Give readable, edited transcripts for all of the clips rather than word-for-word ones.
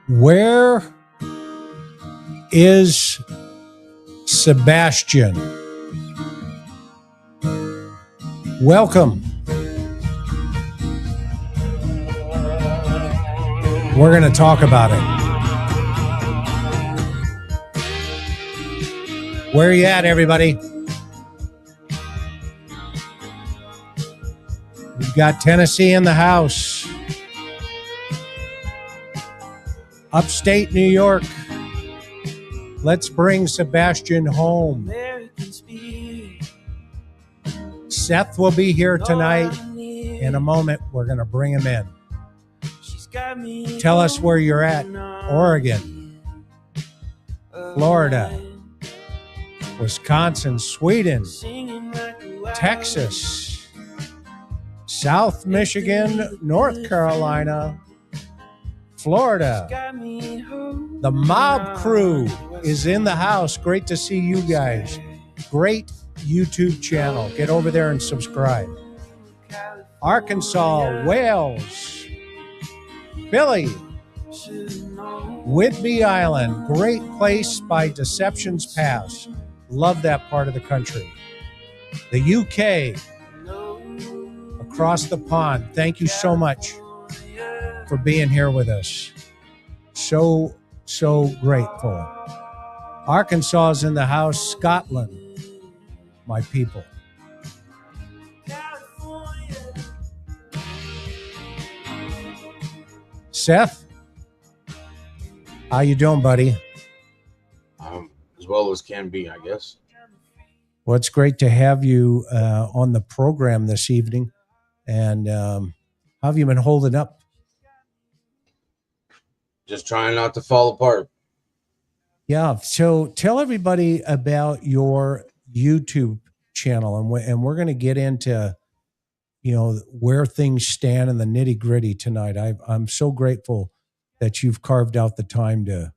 Where is Sebastian? Welcome. We're going to talk about it. Where are you at, everybody? We've got Tennessee in the house. Upstate New York. Let's bring Sebastian home. Seth will be here tonight. In a moment, we're going to bring him in. Tell us where you're at. Oregon, Florida, Wisconsin, Sweden, Texas, South Michigan, North Carolina, Florida. The mob crew is in the house. Great to see you guys. Great YouTube channel. Get over there and subscribe. Arkansas, Wales, Philly, Whidbey Island. Great place by Deception's Pass. Love that part of the country. The UK, across the pond. Thank you so much for being here with us. So grateful. Arkansas is in the house. Scotland, my people. Seth, how you doing, buddy? As well as can be, I guess. Well, it's great to have you on the program this evening. And how have you been holding up? Just trying not to fall apart. Yeah. So tell everybody about your YouTube channel, and we're going to get into, where things stand in the nitty gritty tonight. I'm so grateful that you've carved out the time to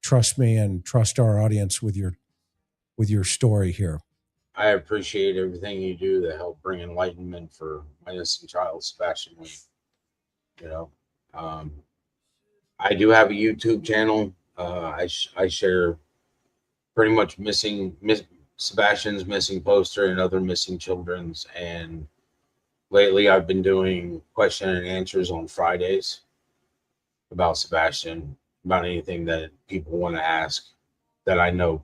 trust me and trust our audience with your story here. I appreciate everything you do to help bring enlightenment for my innocent child, Sebastian Wayne. I do have a YouTube channel. I share pretty much Sebastian's missing poster and other missing children's. And lately I've been doing question and answers on Fridays about Sebastian, about anything that people want to ask that I know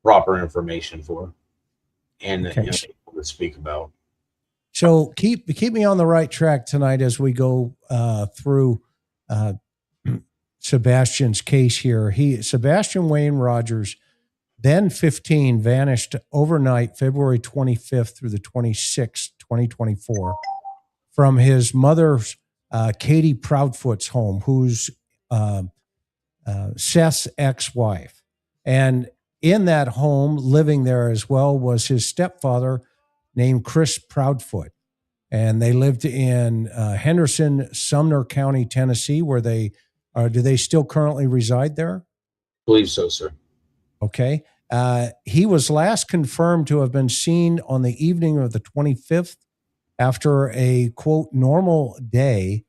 proper information for and okay. People to speak about. So keep me on the right track tonight as we go through Sebastian's case here. Sebastian Wayne Rogers, then 15, vanished overnight, February 25th through the 26th, 2024, from his mother's Katie Proudfoot's home, who's Seth's ex-wife. And in that home, living there as well, was his stepfather named Chris Proudfoot. And they lived in Henderson, Sumner County, Tennessee, where do they still currently reside there? Believe so, sir. Okay. He was last confirmed to have been seen on the evening of the 25th after a, quote, normal day,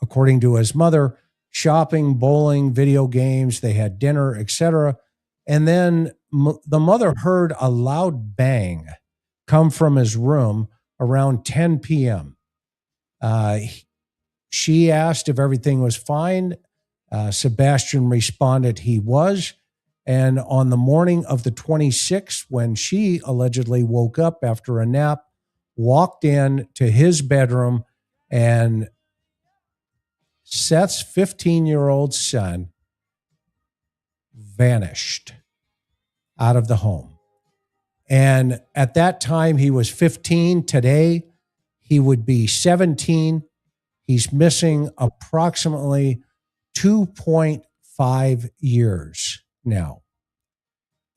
according to his mother, shopping, bowling, video games. They had dinner, etc. And then the mother heard a loud bang come from his room around 10 p.m. She asked if everything was fine. Sebastian responded he was. And on the morning of the 26th, when she allegedly woke up after a nap, walked in to his bedroom, and Seth's 15-year-old son vanished out of the home. And at that time, he was 15. Today, he would be 17. He's missing approximately 2.5 years now.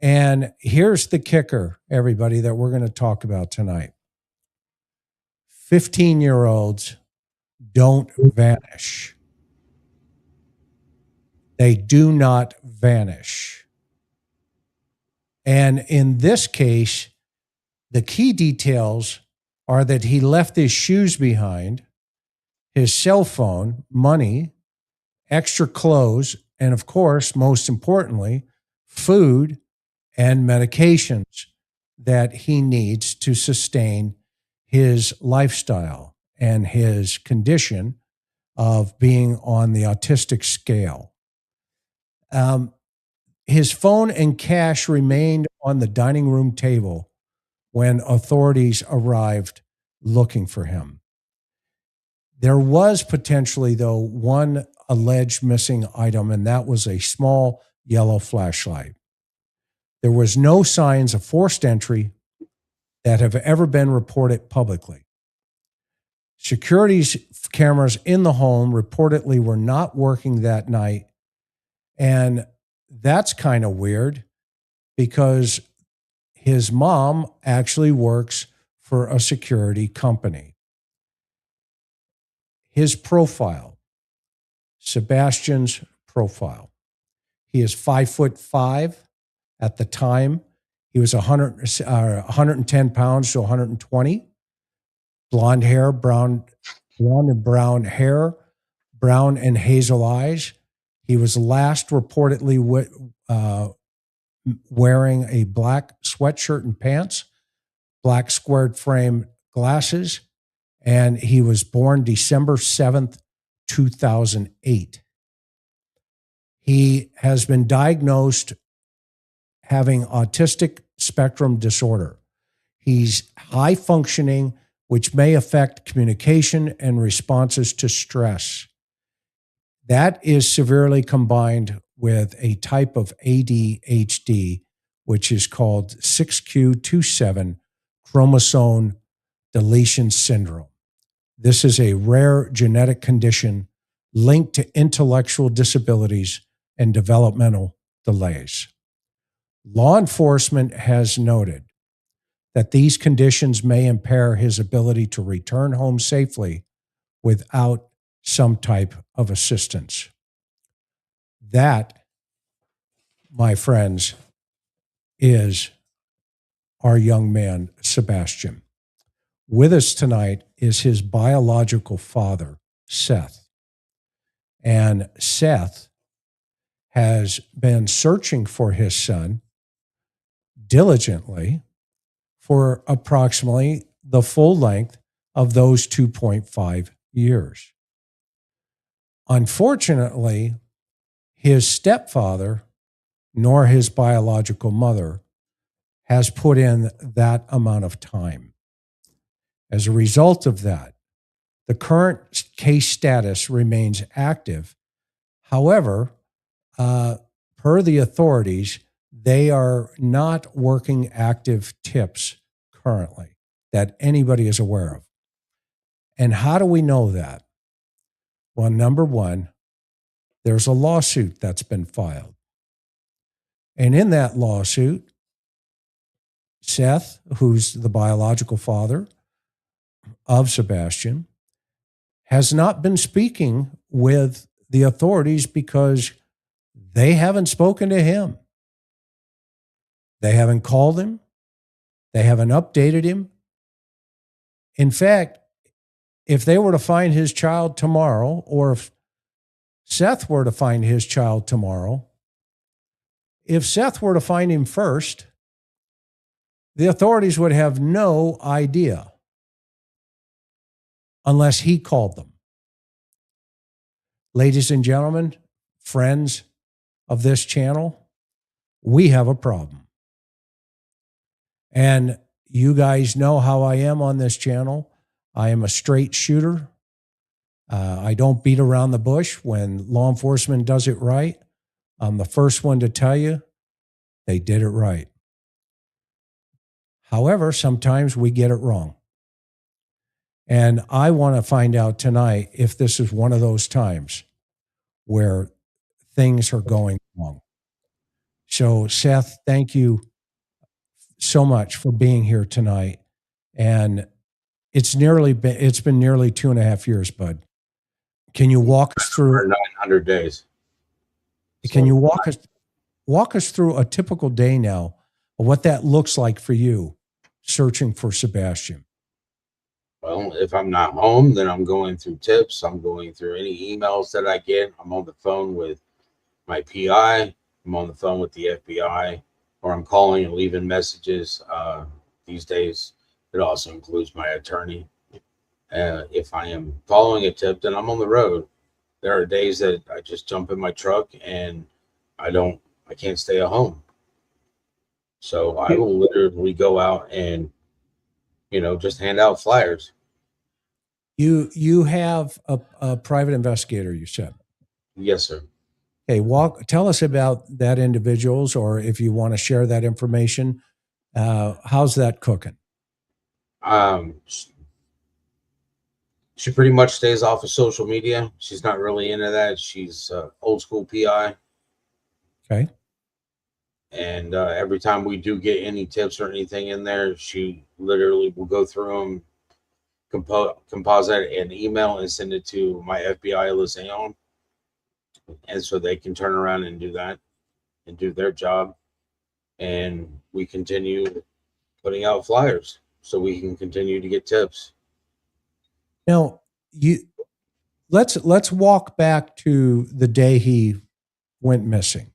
And here's the kicker, everybody, that we're going to talk about tonight. 15-year-olds don't vanish. They do not vanish. And in this case, the key details are that he left his shoes behind, his cell phone, money, extra clothes, and of course, most importantly, food and medications that he needs to sustain his lifestyle and his condition of being on the autistic scale. His phone and cash remained on the dining room table when authorities arrived looking for him. There was potentially, though, one alleged missing item, and that was a small yellow flashlight. There was no signs of forced entry that have ever been reported publicly. Security cameras in the home reportedly were not working that night, and that's kind of weird because his mom actually works for a security company. His profile, Sebastian's profile. He is 5'5" at the time. He was 110 pounds to 120. Blonde hair, blonde and brown hair, brown and hazel eyes. He was last reportedly wearing a black sweatshirt and pants, black squared frame glasses, and he was born December 7th, 2008. He has been diagnosed having autistic spectrum disorder. He's high functioning, which may affect communication and responses to stress. That is severely combined with a type of ADHD, which is called 6q27 chromosome deletion syndrome. This is a rare genetic condition linked to intellectual disabilities and developmental delays. Law enforcement has noted that these conditions may impair his ability to return home safely without some type of assistance. That, my friends, is our young man, Sebastian. With us tonight is his biological father, Seth. And Seth has been searching for his son diligently for approximately the full length of those 2.5 years. Unfortunately, his stepfather, nor his biological mother, has put in that amount of time. As a result of that, the current case status remains active. However, per the authorities, they are not working active tips currently that anybody is aware of. And how do we know that? Well, number one, there's a lawsuit that's been filed. And in that lawsuit, Seth, who's the biological father of Sebastian, has not been speaking with the authorities because they haven't spoken to him. They haven't called him. They haven't updated him. In fact, if they were to find his child tomorrow, or if Seth were to find his child tomorrow, if Seth were to find him first, the authorities would have no idea unless he called them. Ladies and gentlemen, friends of this channel, we have a problem. And you guys know how I am on this channel. I am a straight shooter. I don't beat around the bush. When law enforcement does it right, I'm the first one to tell you they did it right. However, sometimes we get it wrong. And I want to find out tonight if this is one of those times where things are going wrong. So, Seth, thank you so much for being here tonight. And it's been nearly 2.5 years, bud. Can you walk us through 900 days? Can you walk us through a typical day now of what that looks like for you searching for Sebastian? Well, if I'm not home, then I'm going through tips. I'm going through any emails that I get. I'm on the phone with my PI. I'm on the phone with the FBI, or I'm calling and leaving messages. These days, it also includes my attorney. If I am following a tip, then I'm on the road. There are days that I just jump in my truck and I can't stay at home. So I will literally go out and, just hand out flyers. You have a private investigator, you said. Yes, sir. Hey, tell us about that individuals, or if you want to share that information, how's that cooking? She pretty much stays off of social media. She's not really into that. She's old school PI. Okay. And every time we do get any tips or anything in there, she literally will go through them, composite an email and send it to my FBI liaison. And so they can turn around and do that and do their job. And we continue putting out flyers so we can continue to get tips. Now, let's walk back to the day he went missing.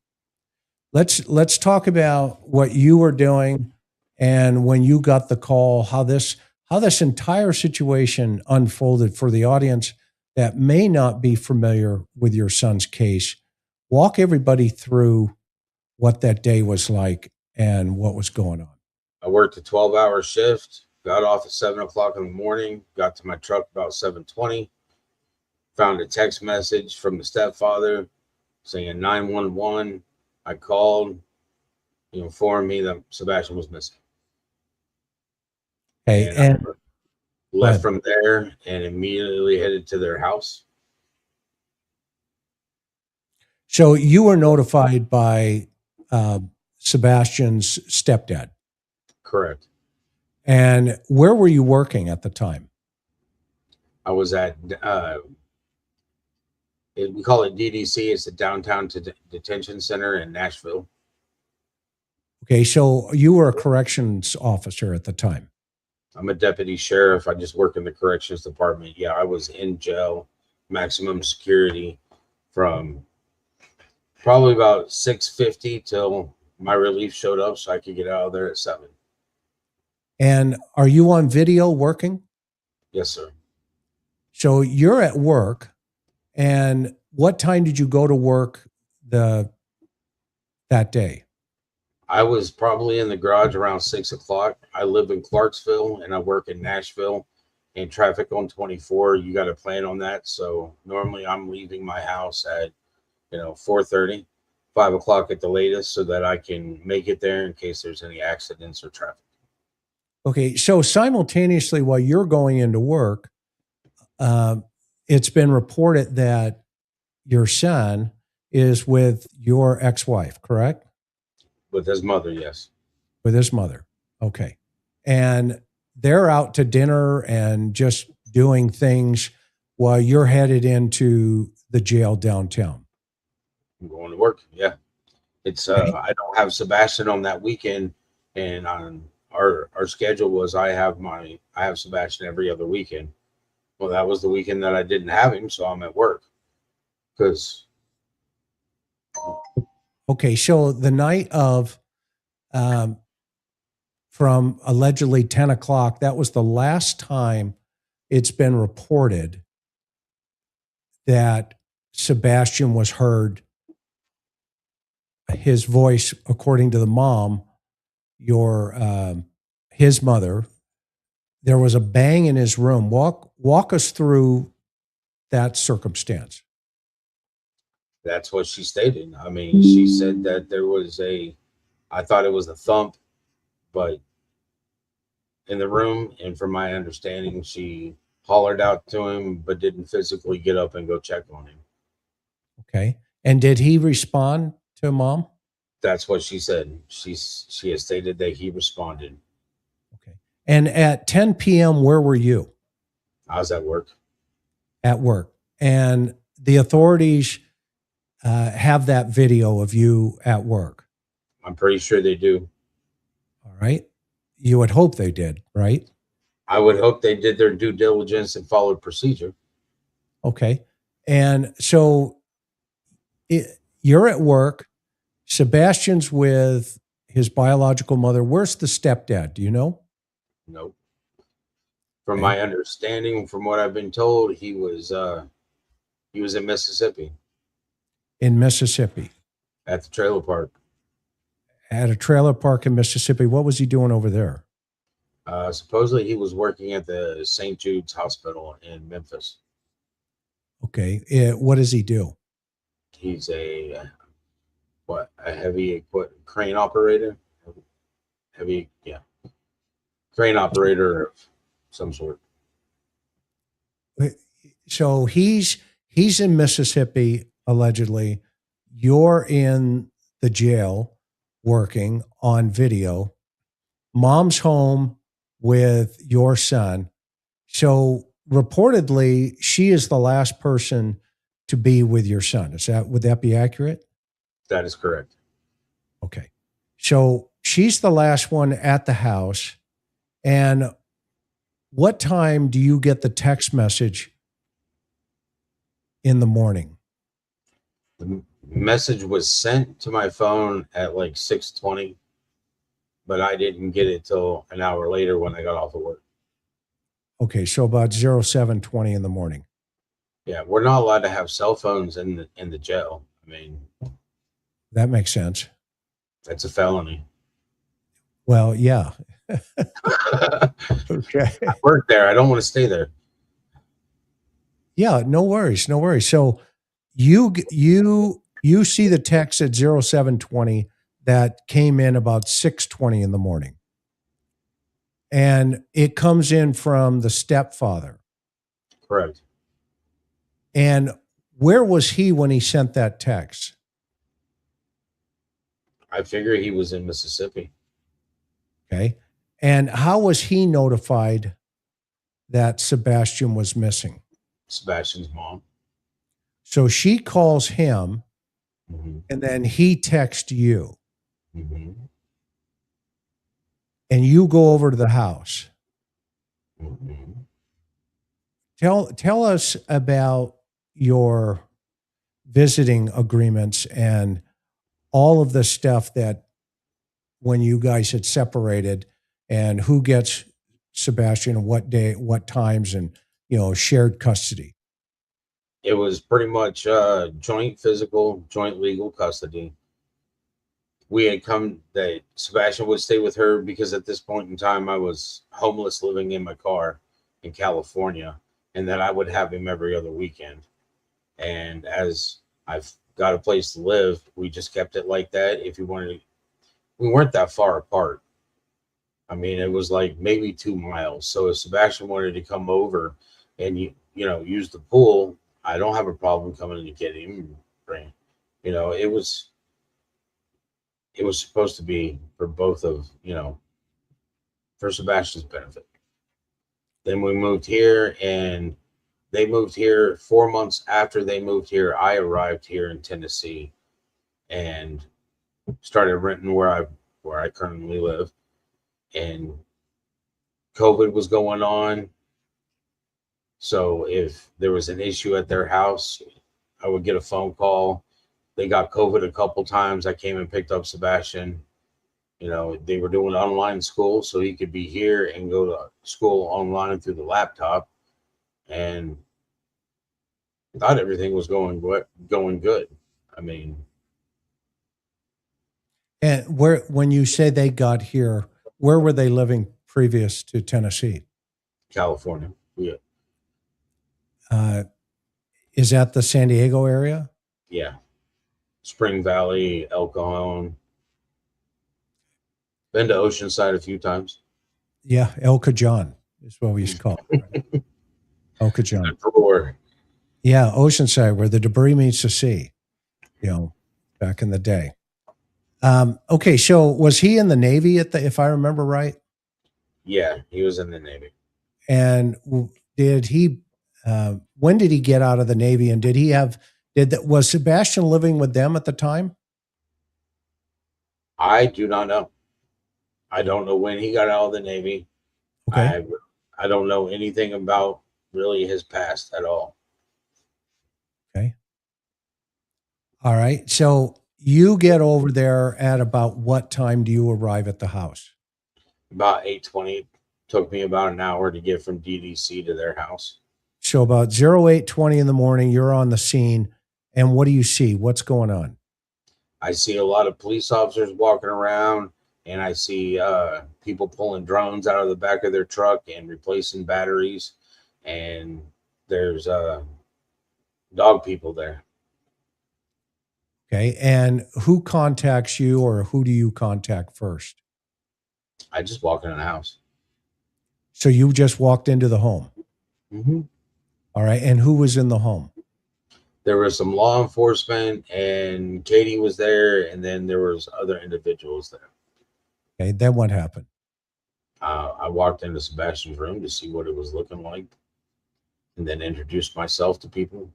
Let's talk about what you were doing and when you got the call, how this entire situation unfolded for the audience that may not be familiar with your son's case. Walk everybody through what that day was like and what was going on. I worked a 12-hour shift, got off at 7 o'clock in the morning, got to my truck about 7:20, found a text message from the stepfather saying 911. I called, he informed me that Sebastian was missing. Okay, and left from there and immediately headed to their house. So you were notified by Sebastian's stepdad? Correct. And where were you working at the time? I was at, we call it DDC. It's the Downtown Detention Center in Nashville. Okay, so you were a corrections officer at the time? I'm a deputy sheriff. I just work in the corrections department. Yeah, I was in jail, maximum security, from probably about 6:50 till my relief showed up so I could get out of there at 7. And are you on video working? Yes, sir. So you're at work, and what time did you go to work that day? I was probably in the garage around 6 o'clock. I live in Clarksville and I work in Nashville, and traffic on 24, you got to plan on that. So normally I'm leaving my house at, 4:30, 5 o'clock at the latest, so that I can make it there in case there's any accidents or traffic. Okay. So simultaneously while you're going into work, it's been reported that your son is with your ex-wife, correct? With his mother, yes. With his mother. Okay. And they're out to dinner and just doing things while you're headed into the jail downtown. I'm going to work. Yeah. It's, I don't have Sebastian on that weekend, and on our schedule was I have Sebastian every other weekend. Well, that was the weekend that I didn't have him. So I'm at work Okay, so the night of, from allegedly 10 o'clock, that was the last time it's been reported that Sebastian was heard, his voice, according to the mom, his mother, there was a bang in his room. Walk us through that circumstance. That's what she stated. I mean, she said that there was I thought it was a thump, but in the room, and from my understanding, she hollered out to him, but didn't physically get up and go check on him. Okay. And did he respond to mom? That's what she said. She has stated that he responded. Okay. And at 10 p.m., where were you? I was at work. At work. And the authorities have that video of you at work. I'm pretty sure they do. All right. You would hope they did, right? I would hope they did their due diligence and followed procedure. Okay. And so you're at work. Sebastian's with his biological mother. Where's the stepdad? Do you know? Nope. From my understanding, from what I've been told, he was in Mississippi. In Mississippi. At the trailer park. At a trailer park in Mississippi. What was he doing over there? Supposedly he was working at the St. Jude's Hospital in Memphis. Okay. What does he do? He's a heavy crane operator. Crane operator of some sort. So he's in Mississippi, allegedly. You're in the jail working on video. Mom's home with your son. So reportedly, she is the last person to be with your son. Would that be accurate? That is correct. Okay. So she's the last one at the house. And what time do you get the text message in the morning? The message was sent to my phone at like 6:20, but I didn't get it till an hour later when I got off of work. Okay, so about 07:20 in the morning. Yeah, we're not allowed to have cell phones in the jail. I mean, that makes sense. That's a felony. Well, yeah. Okay. I work there. I don't want to stay there. Yeah, no worries, no worries. So you see the text at 07:20 that came in about 6:20 in the morning. And it comes in from the stepfather. Correct. And where was he when he sent that text? I figure he was in Mississippi. Okay. And how was he notified that Sebastian was missing? Sebastian's mom. So she calls him, and then he texts you. And you go over to the house. Tell us about your visiting agreements and all of the stuff that when you guys had separated and who gets Sebastian and what day, what times, and, shared custody. It was pretty much joint physical, joint legal custody. We had come that Sebastian would stay with her because at this point in time I was homeless living in my car in California, and that I would have him every other weekend. And as I've got a place to live, we just kept it like that. If you wanted to, we weren't that far apart. I mean, it was like maybe 2 miles. So if Sebastian wanted to come over and use the pool, I don't have a problem coming to get him. It was supposed to be for both of, for Sebastian's benefit. Then we moved here, and they moved here 4 months after they moved here. I arrived here in Tennessee and started renting where I currently live. And COVID was going on. So if there was an issue at their house, I would get a phone call. They got COVID a couple times. I came and picked up Sebastian. They were doing online school, so he could be here and go to school online through the laptop. And thought everything was going good. I mean, And when you say they got here, where were they living previous to Tennessee? California. Yeah. Uh, is that the San Diego area? Yeah. Spring Valley, El Cajon. Been to Oceanside a few times. Yeah, El Cajon is what we used to call it. Right? El Cajon. Drawer. Yeah, Oceanside, where the debris meets the sea, back in the day. Okay, so was he in the Navy if I remember right? Yeah, he was in the Navy. And did he, when did he get out of the Navy? And was Sebastian living with them at the time? I do not know. I don't know when he got out of the Navy. Okay. I don't know anything about really his past at all. Okay. All right. So you get over there at about what time do you arrive at the house? About 8:20. Took me about an hour to get from DDC to their house. So about 08:20 in the morning, you're on the scene. And what do you see? What's going on? I see a lot of police officers walking around, and I see people pulling drones out of the back of their truck and replacing batteries. And there's dog people there. Okay. And who contacts you or who do you contact first? I just walk in the house. So you just walked into the home. Mm-hmm. All right. And who was in the home? There was some law enforcement, and Katie was there, and then there was other individuals there. Okay. Then what happened? I walked into Sebastian's room to see what it was looking like, and then introduced myself to people.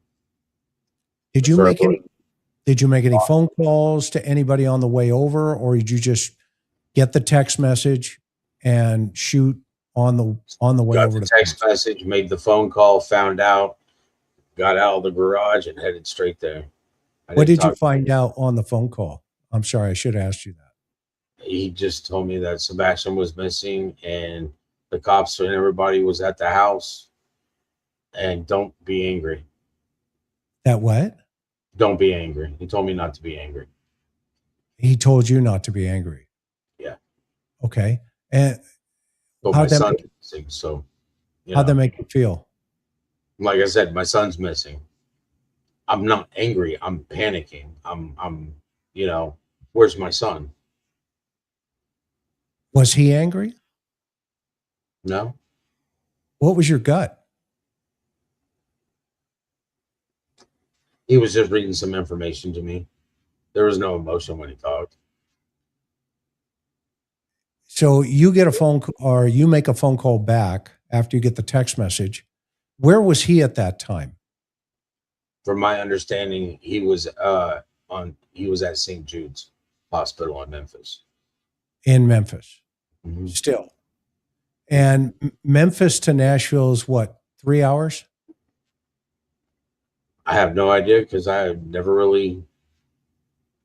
Did you make any phone calls to anybody on the way over, or did you just get the text message and shoot on the way over? Got the text message, made the phone call, found out, got out of the garage, and headed straight there. What did you find out on the phone call? I'm sorry, I should have asked you that. He just told me that Sebastian was missing, and the cops and everybody was at the house. And don't be angry. That what? Don't be angry. He told me not to be angry. He told you not to be angry. Yeah. Okay. And but my son is missing, so how'd that make you feel? Like I said, my son's missing. I'm not angry. I'm panicking. I'm where's my son? Was he angry? No. What was your gut? He was just reading some information to me. There was no emotion when he talked. So you get a phone call, or you make a phone call back after you get the text message. Where was he at that time? From my understanding, he was at St. Jude's Hospital in Memphis. In Memphis. Mm-hmm. Still. And Memphis to Nashville is what, 3 hours? I have no idea, because I never really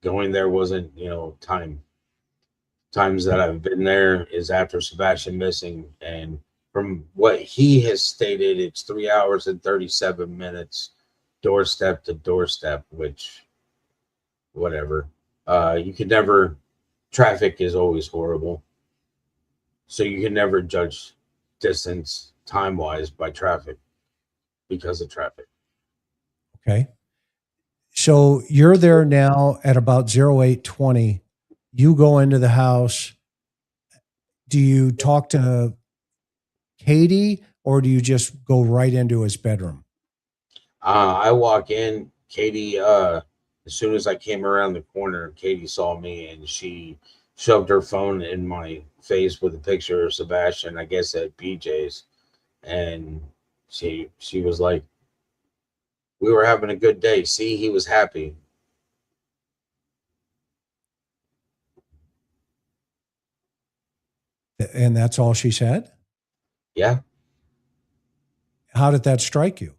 going there wasn't, times that I've been there is after Sebastian missing. And from what he has stated, it's 3 hours and 37 minutes, doorstep to doorstep, which whatever. You could never, traffic is always horrible. So you can never judge distance time-wise by traffic because of traffic. Okay. So you're there now at about 08:20. You go into the house. Do you talk to Katie, or do you just go right into his bedroom? I walk in. Katie, as soon as I came around the corner, Katie saw me, and she shoved her phone in my face with a picture of Sebastian, I guess at BJ's. And she was like, we were having a good day. See, he was happy. And that's all she said? Yeah. How did that strike you?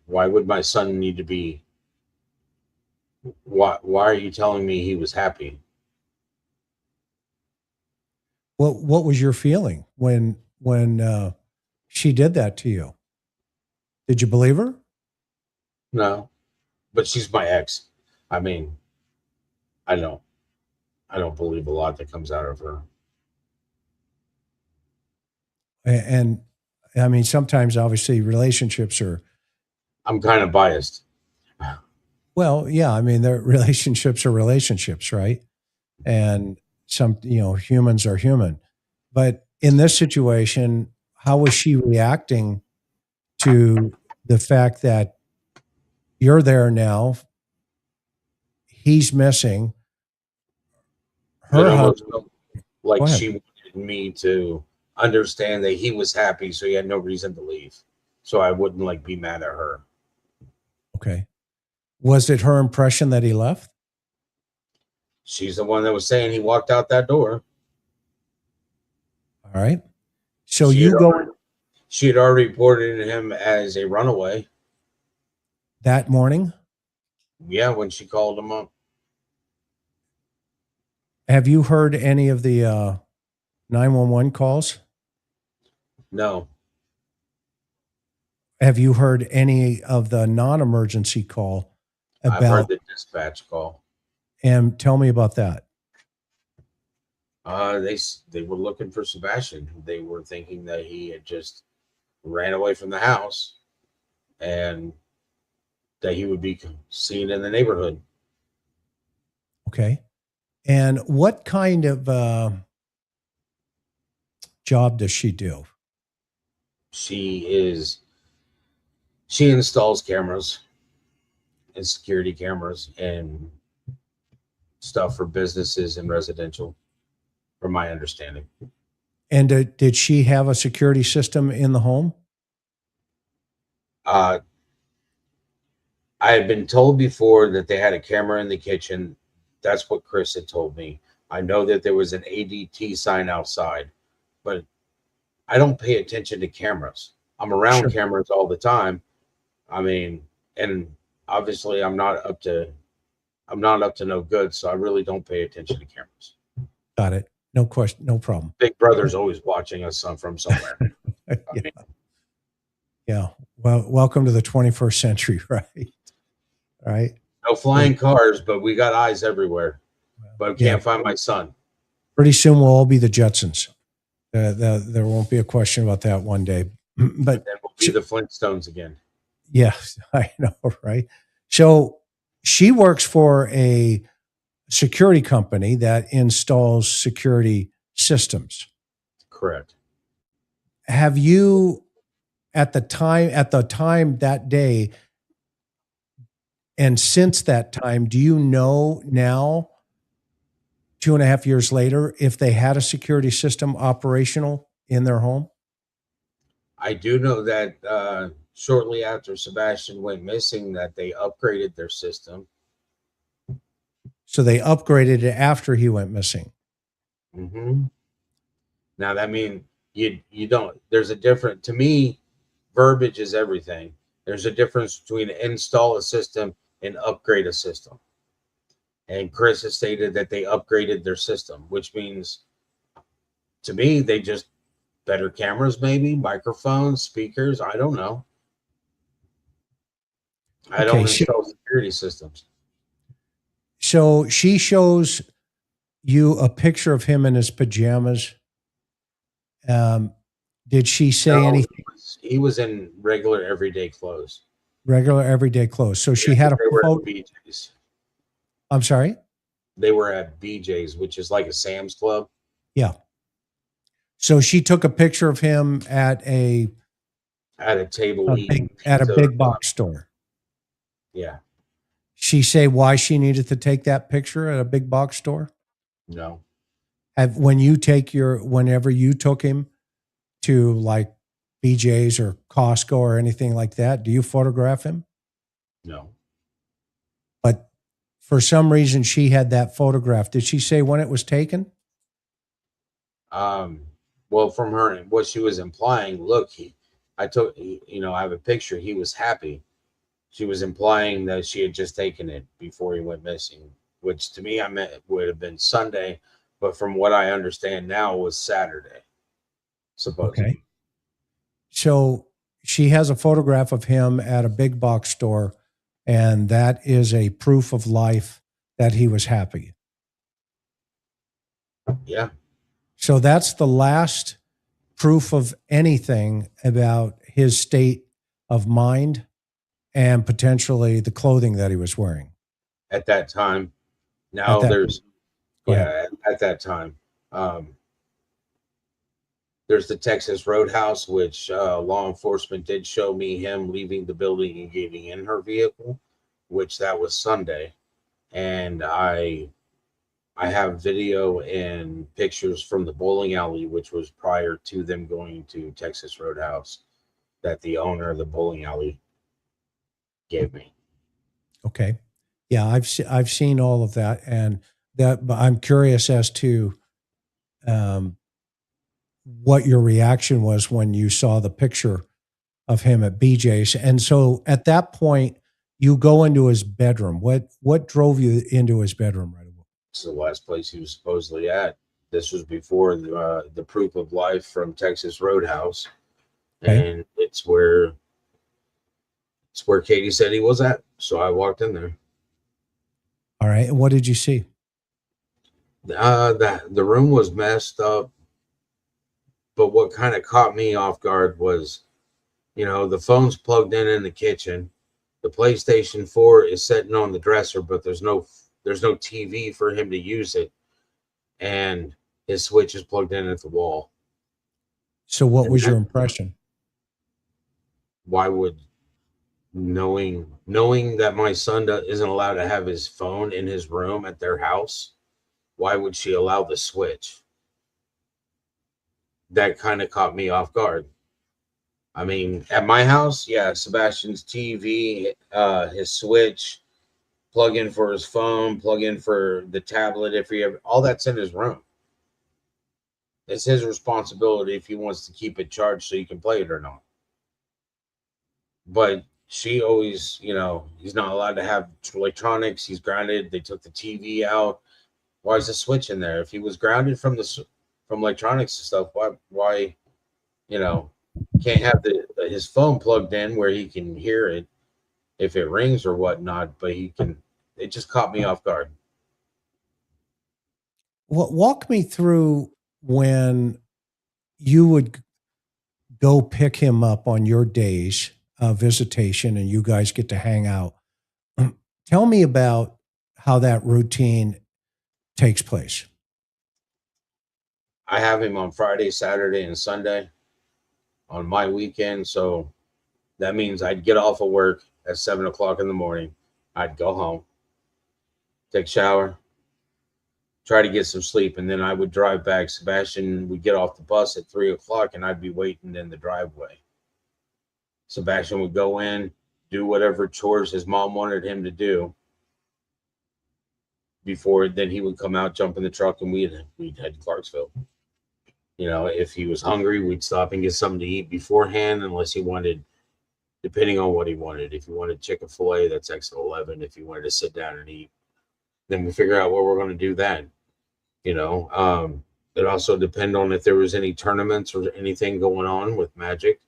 Why would my son need to be? Why are you telling me he was happy? What was your feeling when she did that to you? Did you believe her? No, but she's my ex. I mean, I don't believe a lot that comes out of her. And I mean, sometimes obviously relationships are, I'm kind of biased. well, yeah, I mean, their relationships are relationships, right? And some, humans are human. But in this situation, how was she reacting to the fact that you're there now? He's missing. It Her almost husband. felt like Go ahead. she wanted me to understand that he was happy, so he had no reason to leave. So I wouldn't like be mad at her. Okay. Was it her impression that he left? She's the one that was saying he walked out that door. All right. So She you had go already, she had already reported him as a runaway. that morning. Yeah, when she called him up. Have you heard any of the 911 calls? No, Have you heard any of the non-emergency call I've heard about? the dispatch call. And tell me about that. They were looking for Sebastian. They were thinking that he had just ran away from the house, and that he would be seen in the neighborhood. Okay. And what kind of job does she do? She installs cameras and security cameras and stuff for businesses and residential, from my understanding. And did she have a security system in the home? I had been told before that they had a camera in the kitchen. That's what Chris had told me. I know that there was an ADT sign outside, but I don't pay attention to cameras. I'm around Sure. cameras all the time. I mean, and obviously I'm not up to no good, so I really don't pay attention to cameras. Got it. No question. No problem. Big Brother's always watching us from somewhere. Yeah. Yeah. Well, welcome to the 21st century, right? Right. No flying cars, but we got eyes everywhere. But I can't find my son. Pretty soon we'll all be the Jetsons. There won't be a question about that one day. But then we'll be the Flintstones again. Yeah, I know, right? So she works for a security company that installs security systems. Correct. Have you, at the time that day, and since that time, do you know now, 2.5 years later, if they had a security system operational in their home? I do know that shortly after Sebastian went missing, that they upgraded their system. So they upgraded it after he went missing. Mm-hmm. Now that means you don't. There's a different. To me, verbiage is everything. There's a difference between install a system and upgrade a system. And Chris has stated that they upgraded their system, which means, to me, they just better cameras, maybe microphones, speakers. I don't know. I don't install security systems. So she shows you a picture of him in his pajamas. Did she say anything? He was in regular everyday clothes. Regular everyday clothes. So she had a photo. BJ's. I'm sorry? They were at BJ's, which is like a Sam's Club. Yeah. So she took a picture of him at a table at a big box store. Yeah. She say why she needed to take that picture at a big box store? No. Whenever you took him to like BJ's or Costco or anything like that, do you photograph him? No. But for some reason she had that photograph. Did she say when it was taken? Well, from her, what she was implying, look, I have a picture. He was happy. She was implying that she had just taken it before he went missing, which to me, I meant it would have been Sunday, but from what I understand now was Saturday, supposedly. Okay. So she has a photograph of him at a big box store, and that is a proof of life that he was happy. Yeah. So that's the last proof of anything about his state of mind and potentially the clothing that he was wearing At that time. Now at that. there's, Go ahead. at that time. There's the Texas Roadhouse, which law enforcement did show me him leaving the building and getting in her vehicle, which that was Sunday. And I have video and pictures from the bowling alley, which was prior to them going to Texas Roadhouse, that the owner of the bowling alley gave me. Okay. Yeah, I've seen all of that, and that. But I'm curious as to what your reaction was when you saw the picture of him at BJ's. And so at that point, you go into his bedroom. What drove you into his bedroom right away? It's the last place he was supposedly at. This was before the proof of life from Texas Roadhouse, and it's where Katie said he was at. So I walked in there. All right. And what did you see? The room was messed up, but what kind of caught me off guard was, the phone's plugged in the kitchen. The PlayStation 4 is sitting on the dresser, but there's no TV for him to use it, and his switch is plugged in at the wall. So what was your impression? Why would knowing that my son isn't allowed to have his phone in his room at their house, why would she allow the switch? That kind of caught me off guard. I mean, at my house, yeah, Sebastian's TV, his switch, plug in for his phone, plug in for the tablet, if he ever, all that's in his room. It's his responsibility if he wants to keep it charged so you can play it or not. But she always, he's not allowed to have electronics. He's grounded. They took the TV out. Why is the switch in there? If he was grounded from electronics and stuff, why, can't have his phone plugged in where he can hear it if it rings or whatnot, but he can. It just caught me off guard. Walk me through when you would go pick him up on your days of visitation and you guys get to hang out. Tell me about how that routine takes place. I have him on Friday, Saturday, and Sunday on my weekend. So that means I'd get off of work at 7 o'clock in the morning. I'd go home, take a shower, try to get some sleep, and then I would drive back. Sebastian would get off the bus at 3 o'clock, and I'd be waiting in the driveway. Sebastian would go in, do whatever chores his mom wanted him to do. Then he would come out, jump in the truck, and we'd head to Clarksville. If he was hungry, we'd stop and get something to eat beforehand, unless he wanted, depending on what he wanted. If he wanted chicken filet, that's exit 11. If he wanted to sit down and eat, then we figure out what we're going to do then. It also depended on if there was any tournaments or anything going on with Magic.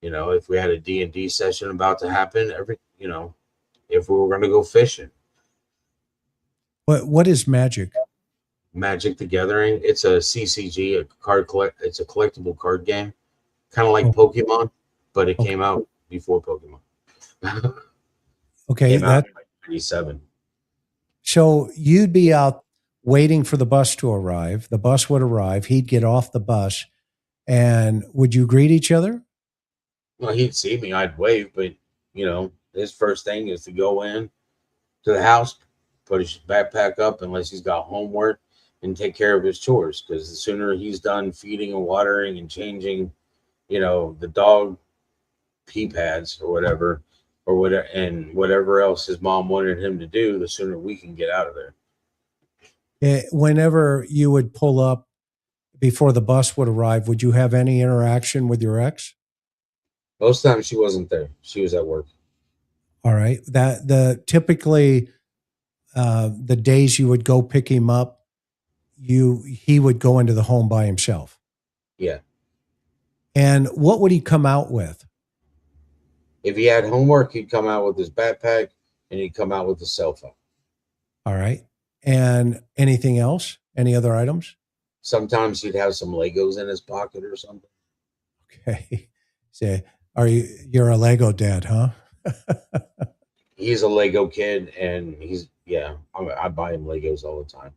If we had a D&D session about to happen, if we were going to go fishing. What is Magic? Magic the Gathering. It's a CCG, it's a collectible card game, kind of like Pokemon, but it came out before Pokemon. Okay, that's 97. So you'd be out waiting for the bus to arrive. The bus would arrive. He'd get off the bus, and would you greet each other? Well, he'd see me. I'd wave, but his first thing is to go in to the house, put his backpack up, unless he's got homework, and take care of his chores. Because the sooner he's done feeding and watering and changing, the dog pee pads or whatever, and whatever else his mom wanted him to do, the sooner we can get out of there. Whenever you would pull up before the bus would arrive, would you have any interaction with your ex? Most times she wasn't there. She was at work. All right. Typically the days you would go pick him up, he would go into the home by himself. Yeah. And what would he come out with? If he had homework, he'd come out with his backpack and he'd come out with his cell phone. All right. And anything else? Any other items? Sometimes he'd have some Legos in his pocket or something. Okay. Say, you're a Lego dad, huh? He's a Lego kid, and I buy him Legos all the time.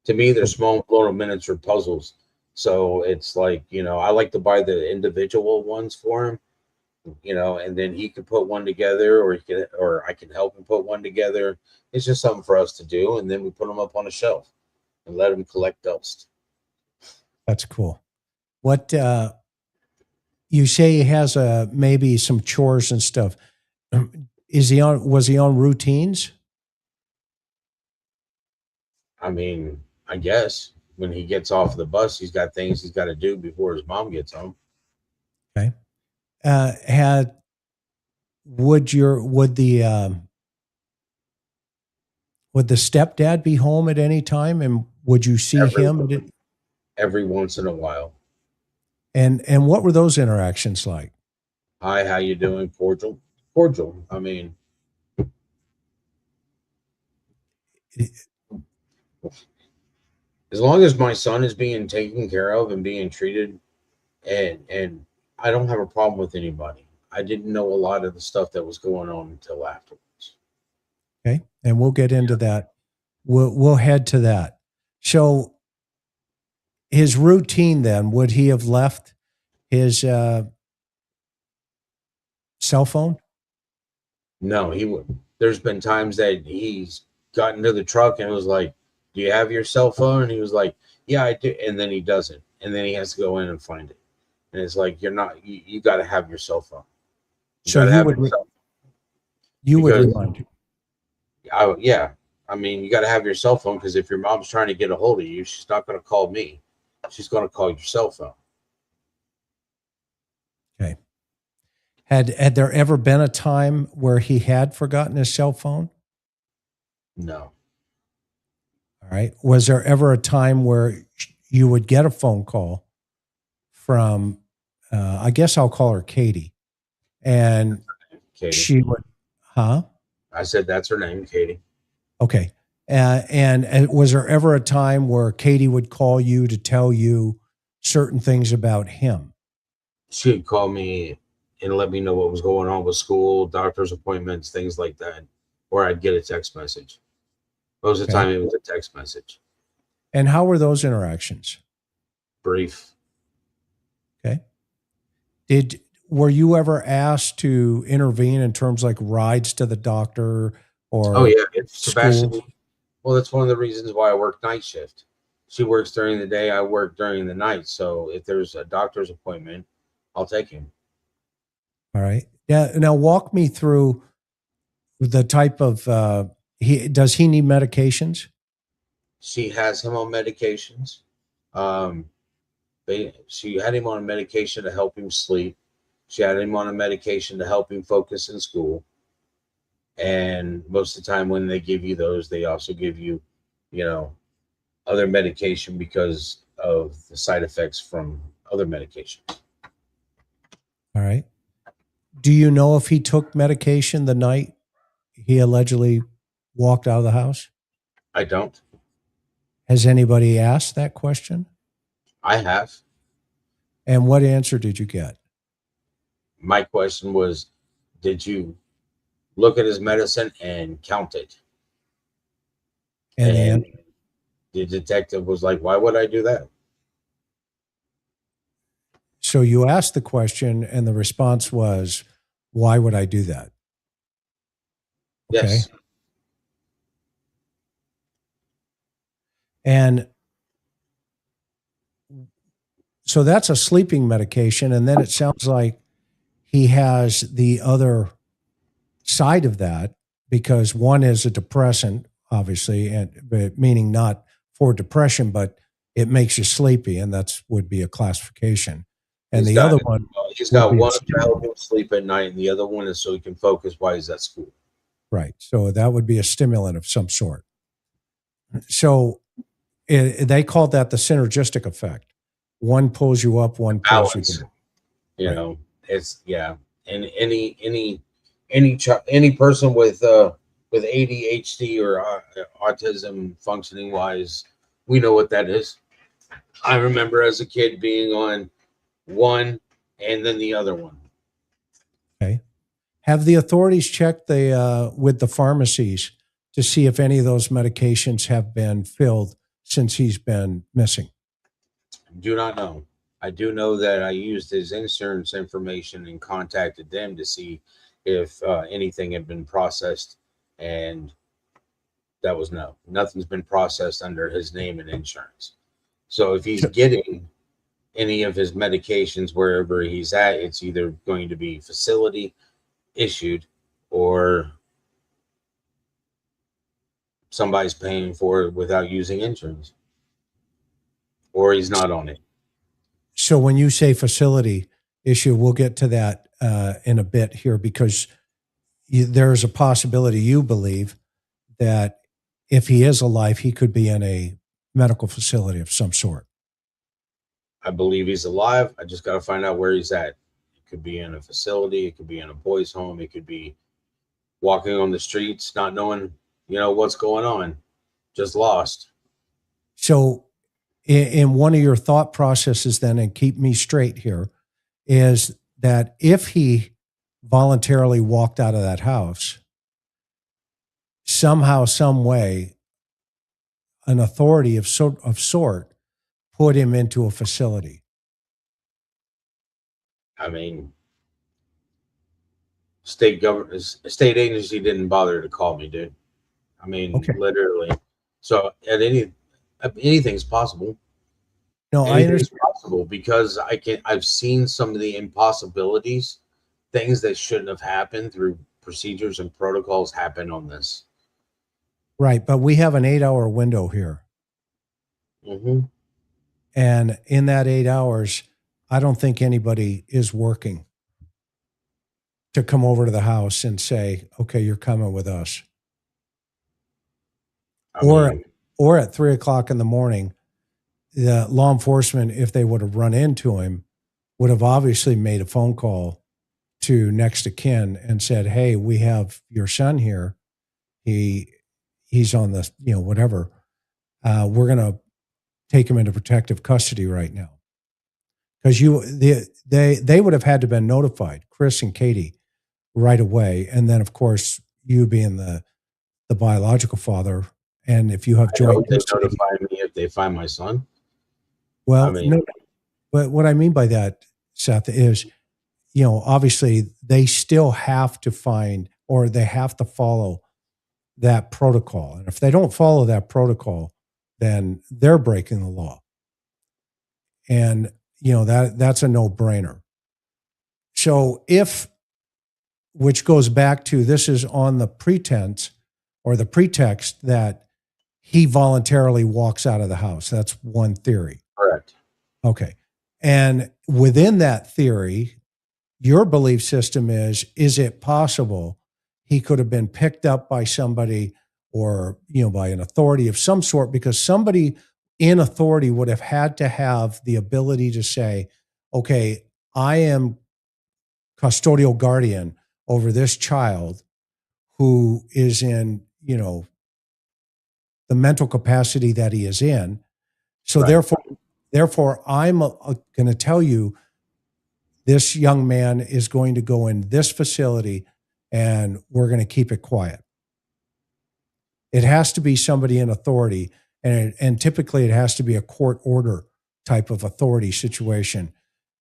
To me, they're small little miniature puzzles. So it's like, I like to buy the individual ones for him, and then he could put one together, or I can help him put one together. It's just something for us to do, and then we put them up on a shelf and let him collect dust. That's cool. What you say he has maybe some chores and stuff. Was he on routines? I mean, I guess when he gets off the bus, he's got things he's got to do before his mom gets home. Okay. Would the stepdad be home at any time, and would you see him every once in a while? And what were those interactions like? Hi, how you doing? Cordial. I mean, as long as my son is being taken care of and being treated, and I don't have a problem with anybody. I didn't know a lot of the stuff that was going on until afterwards. Okay, and we'll get into that. We'll head to that. So his routine then, would he have left his cell phone? No, he would. There's been times that he's gotten into the truck and was like, "Do you have your cell phone?" And he was like, "Yeah, I do." And then he doesn't. And then he has to go in and find it. And it's like, you got to have your cell phone. So you would remind him. Yeah. I mean, you got to have your cell phone, because if your mom's trying to get a hold of you, she's not going to call me. She's going to call your cell phone. Okay. Had there ever been a time where he had forgotten his cell phone? No. All right. Was there ever a time where you would get a phone call from, I guess I'll call her Katie, and Katie. She would, huh? I said that's her name, Katie. Okay. And was there ever a time where Katie would call you to tell you certain things about him? She'd call me and let me know what was going on with school, doctor's appointments, things like that. Or I'd get a text message. Most of the time it was a text message. And how were those interactions? Brief. Okay. Were you ever asked to intervene in terms like rides to the doctor or? Oh yeah, Sebastian. Well, that's one of the reasons why I work night shift. She works during the day, I work during the night. So if there's a doctor's appointment, I'll take him. All right. Yeah. Now walk me through the type of does he need medications? She has him on medications. She had him on a medication to help him sleep. She had him on a medication to help him focus in school. And most of the time when they give you those, they also give you, other medication because of the side effects from other medications. All right. Do you know if he took medication the night he allegedly walked out of the house? I don't. Has anybody asked that question? I have. And what answer did you get? My question was, did you look at his medicine and count it? And the detective was like, why would I do that? So you asked the question and the response was, why would I do that? Okay. Yes. And so that's a sleeping medication. And then it sounds like he has the other side of that, because one is a depressant, obviously, but meaning not for depression, but it makes you sleepy, and that's would be a classification. And he's got one, he's got one to help him sleep at night, and the other one is so he can focus while he's at school. Right. So that would be a stimulant of some sort. So they called that the synergistic effect. One pulls you up, one pulls you down. You know, it's, yeah. And any person with ADHD or autism functioning wise, we know what that is. I remember as a kid being on one and then the other one. Okay. Have the authorities checked the with the pharmacies to see if any of those medications have been filled since he's been missing? Do not know. I do know that I used his insurance information and contacted them to see if anything had been processed, and that was no. Nothing's been processed under his name and insurance. So if he's getting any of his medications wherever he's at, it's either going to be facility issued or somebody's paying for it without using insurance, or he's not on it. So when you say facility issue, we'll get to that in a bit here, because there's a possibility, you believe, that if he is alive, he could be in a medical facility of some sort. I believe he's alive. I just got to find out where he's at. It could be in a facility. It could be in a boys' home. It could be walking on the streets, not knowing, what's going on, just lost. So in one of your thought processes then, and keep me straight here, is that if he voluntarily walked out of that house, somehow, some way, an authority of sort put him into a facility. I mean, state agency didn't bother to call me, dude. I mean, okay. Literally. So anything's possible. No, I understand. Possible because I've seen some of the impossibilities, things that shouldn't have happened through procedures and protocols happen on this. Right. But we have an 8-hour window here. Mm-hmm. And in that 8 hours, I don't think anybody is working to come over to the house and say, okay, you're coming with us. Or at 3 o'clock in the morning, the law enforcement, if they would have run into him, would have obviously made a phone call to next of kin and said, hey, we have your son here. He's on the, whatever. We're going to take him into protective custody right now. Because they would have had to been notified, Chris and Katie, right away. And then, of course, you being the biological father, and if you have joint custody, notify me if they find my son. Well, no, but what I mean by that, Seth, is, obviously they still have to find, or they have to follow that protocol. And if they don't follow that protocol, then they're breaking the law. And, that's a no-brainer. So which goes back to, this is on the pretense or the pretext that he voluntarily walks out of the house. That's one theory. Correct. Okay. And within that theory, your belief system is it possible he could have been picked up by somebody or, by an authority of some sort, because somebody in authority would have had to have the ability to say, okay, I am custodial guardian over this child who is in, the mental capacity that he is in. So right. Therefore, I'm going to tell you this young man is going to go in this facility and we're going to keep it quiet. It has to be somebody in authority, and typically it has to be a court order type of authority situation,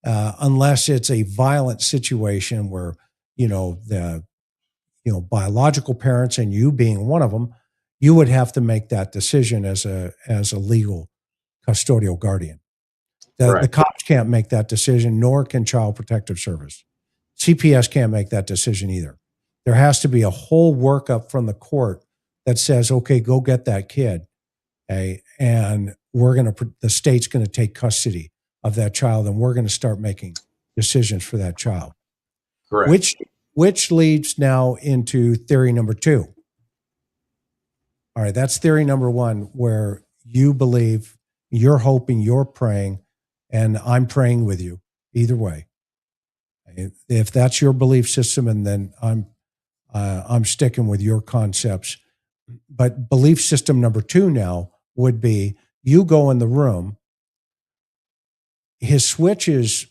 unless it's a violent situation where, the biological parents, and you being one of them, you would have to make that decision as a legal custodial guardian. The cops can't make that decision, nor can Child Protective Service. CPS can't make that decision either. There has to be a whole workup from the court that says, okay, go get that kid. Okay, and the state's going to take custody of that child, and we're going to start making decisions for that child. Correct. Which leads now into theory number 2. All right, that's theory number 1, where you believe, you're hoping, you're praying, and I'm praying with you either way. If that's your belief system, and then I'm sticking with your concepts. But belief system number 2 now would be you go in the room, his switch is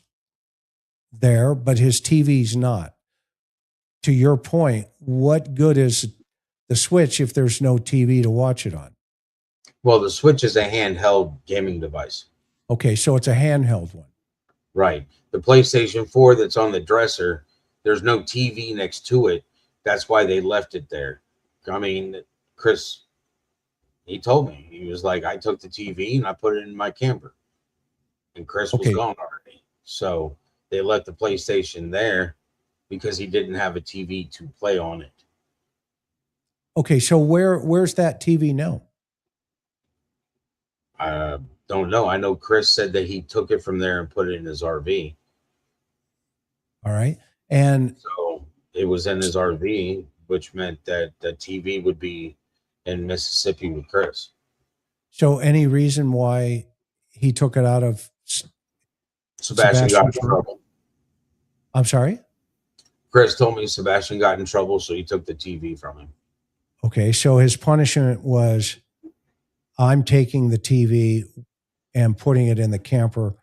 there, but his TV's not. To your point, what good is the switch if there's no TV to watch it on? Well, the Switch is a handheld gaming device. Okay, so it's a handheld one. Right. The PlayStation 4 that's on the dresser, there's no TV next to it. That's why they left it there. I mean, Chris, he told me, he was like, I took the TV and I put it in my camper. And Chris was gone already. So they left the PlayStation there because he didn't have a TV to play on it. Okay, so where's that TV now? I don't know. I know Chris said that he took it from there and put it in his RV. All right. And so it was in his RV, which meant that the TV would be in Mississippi with Chris. So any reason why he took it out of Sebastian got in trouble. I'm sorry? Chris told me Sebastian got in trouble, so he took the TV from him. Okay, so his punishment was, I'm taking the TV and putting it in the camper,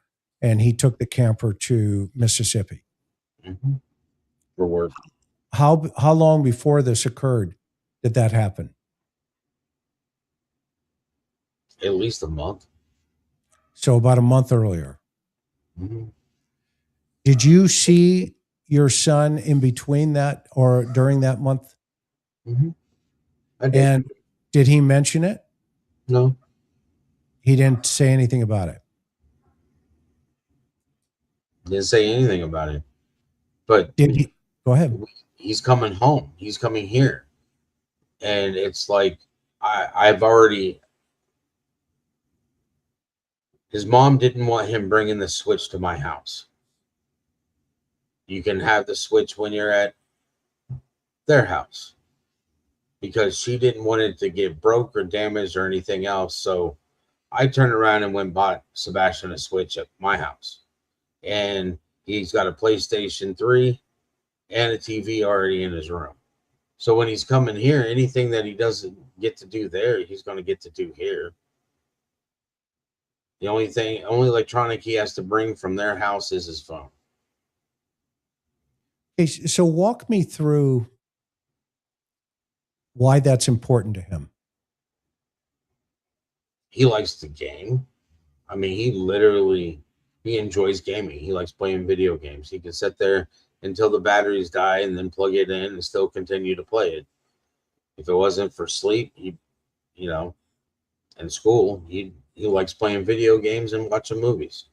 and he took the camper to Mississippi. Mm-hmm. For work. How long before this occurred did that happen? At least a month. So about a month earlier. Mm-hmm. Did you see your son in between that or during that month? Mm-hmm. I did. And did he mention it? No. He didn't say anything about it. Didn't say anything about it. But did he? Go ahead. He's coming home. He's coming here. And it's like, I've already, his mom didn't want him bringing the Switch to my house. You can have the Switch when you're at their house, because she didn't want it to get broke or damaged or anything else. So I turned around and went and bought Sebastian a Switch at my house. And he's got a PlayStation 3 and a TV already in his room. So when he's coming here, anything that he doesn't get to do there, he's going to get to do here. The only electronic he has to bring from their house is his phone. Okay, so walk me through why that's important to him. He likes to game. I mean, he enjoys gaming. He likes playing video games. He can sit there until the batteries die and then plug it in and still continue to play it. If it wasn't for sleep, and school, he likes playing video games and watching movies.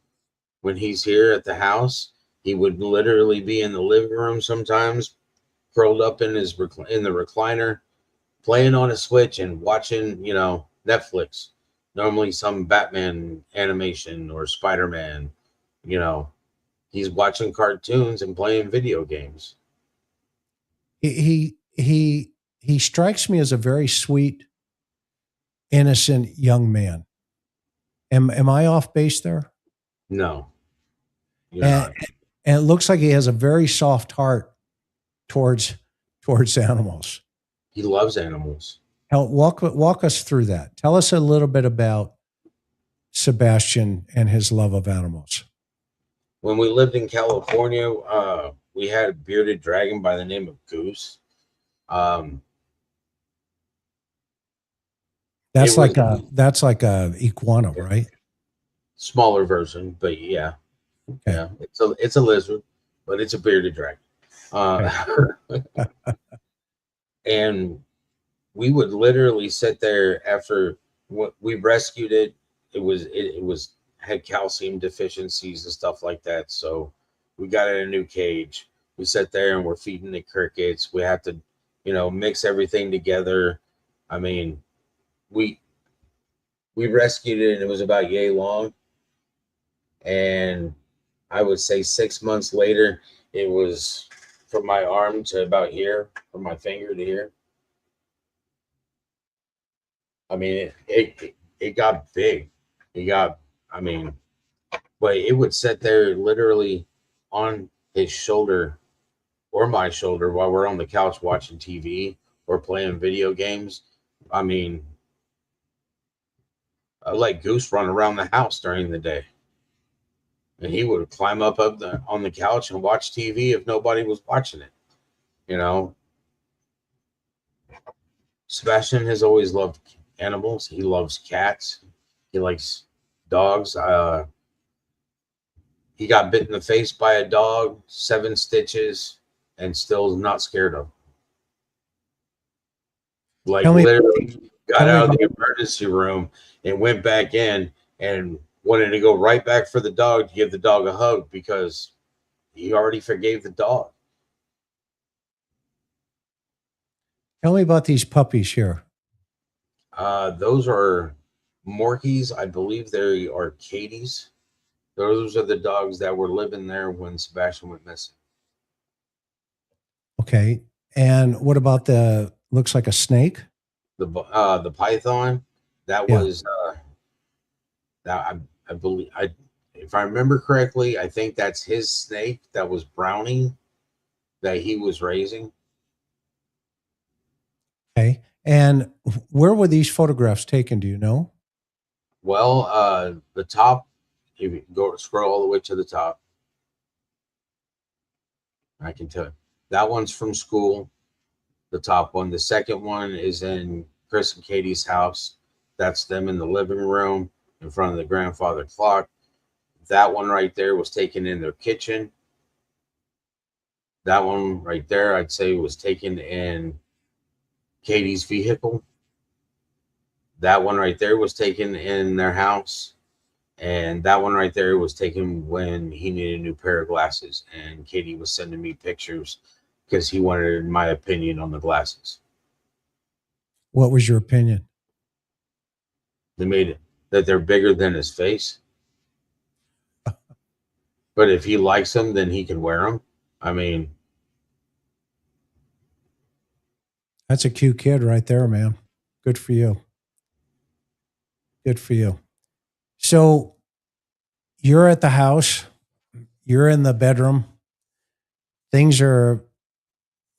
When he's here at the house, he would literally be in the living room sometimes, curled up in the recliner, playing on a Switch and watching, Netflix. Normally some Batman animation or Spider-Man, he's watching cartoons and playing video games. He strikes me as a very sweet, innocent young man. Am I off base there? No. And it looks like he has a very soft heart towards animals. He loves animals. Walk us through that. Tell us a little bit about Sebastian and his love of animals. When we lived in California, we had a bearded dragon by the name of Goose. That's like a iguana, right? Smaller version, but yeah. Okay. Yeah, it's a lizard, but it's a bearded dragon. And we would literally sit there after we rescued it. It had calcium deficiencies and stuff like that. So we got it in a new cage. We sat there and we're feeding it crickets. We have to, mix everything together. I mean, we rescued it and it was about yay long. And I would say 6 months later, it was from my arm to about here, from my finger to here. I mean, it got big. But it would sit there literally on his shoulder or my shoulder while we're on the couch watching TV or playing video games. I mean, I let Goose run around the house during the day. And he would climb up on the couch and watch TV if nobody was watching it. You know, Sebastian has always loved animals. He loves cats. He likes dogs. He got bit in the face by a dog, 7 stitches, and still not scared of him. Like literally got out of the emergency room and went back in and wanted to go right back for the dog to give the dog a hug because he already forgave the dog. Tell me about these puppies here. Those are Morkies. I believe they are Katie's. Those are the dogs that were living there when Sebastian went missing. Okay. And what about the, looks like a snake? The python, that was that I believe if I remember correctly, I think that's his snake that was Brownie that he was raising. Okay. And where were these photographs taken? Do you know? Well, the top, if you go scroll all the way to the top, I can tell you. That one's from school, the top one. The second one is in Chris and Katie's house. That's them in the living room in front of the grandfather clock. That one right there was taken in their kitchen. That one right there, I'd say, was taken in Katie's vehicle. That one right there was taken in their house. And that one right there was taken when he needed a new pair of glasses. And Katie was sending me pictures because he wanted my opinion on the glasses. What was your opinion? They made it that they're bigger than his face. But if he likes them, then he can wear them. I mean, that's a cute kid right there, man. Good for you. Good for you. So you're at the house, you're in the bedroom. Things are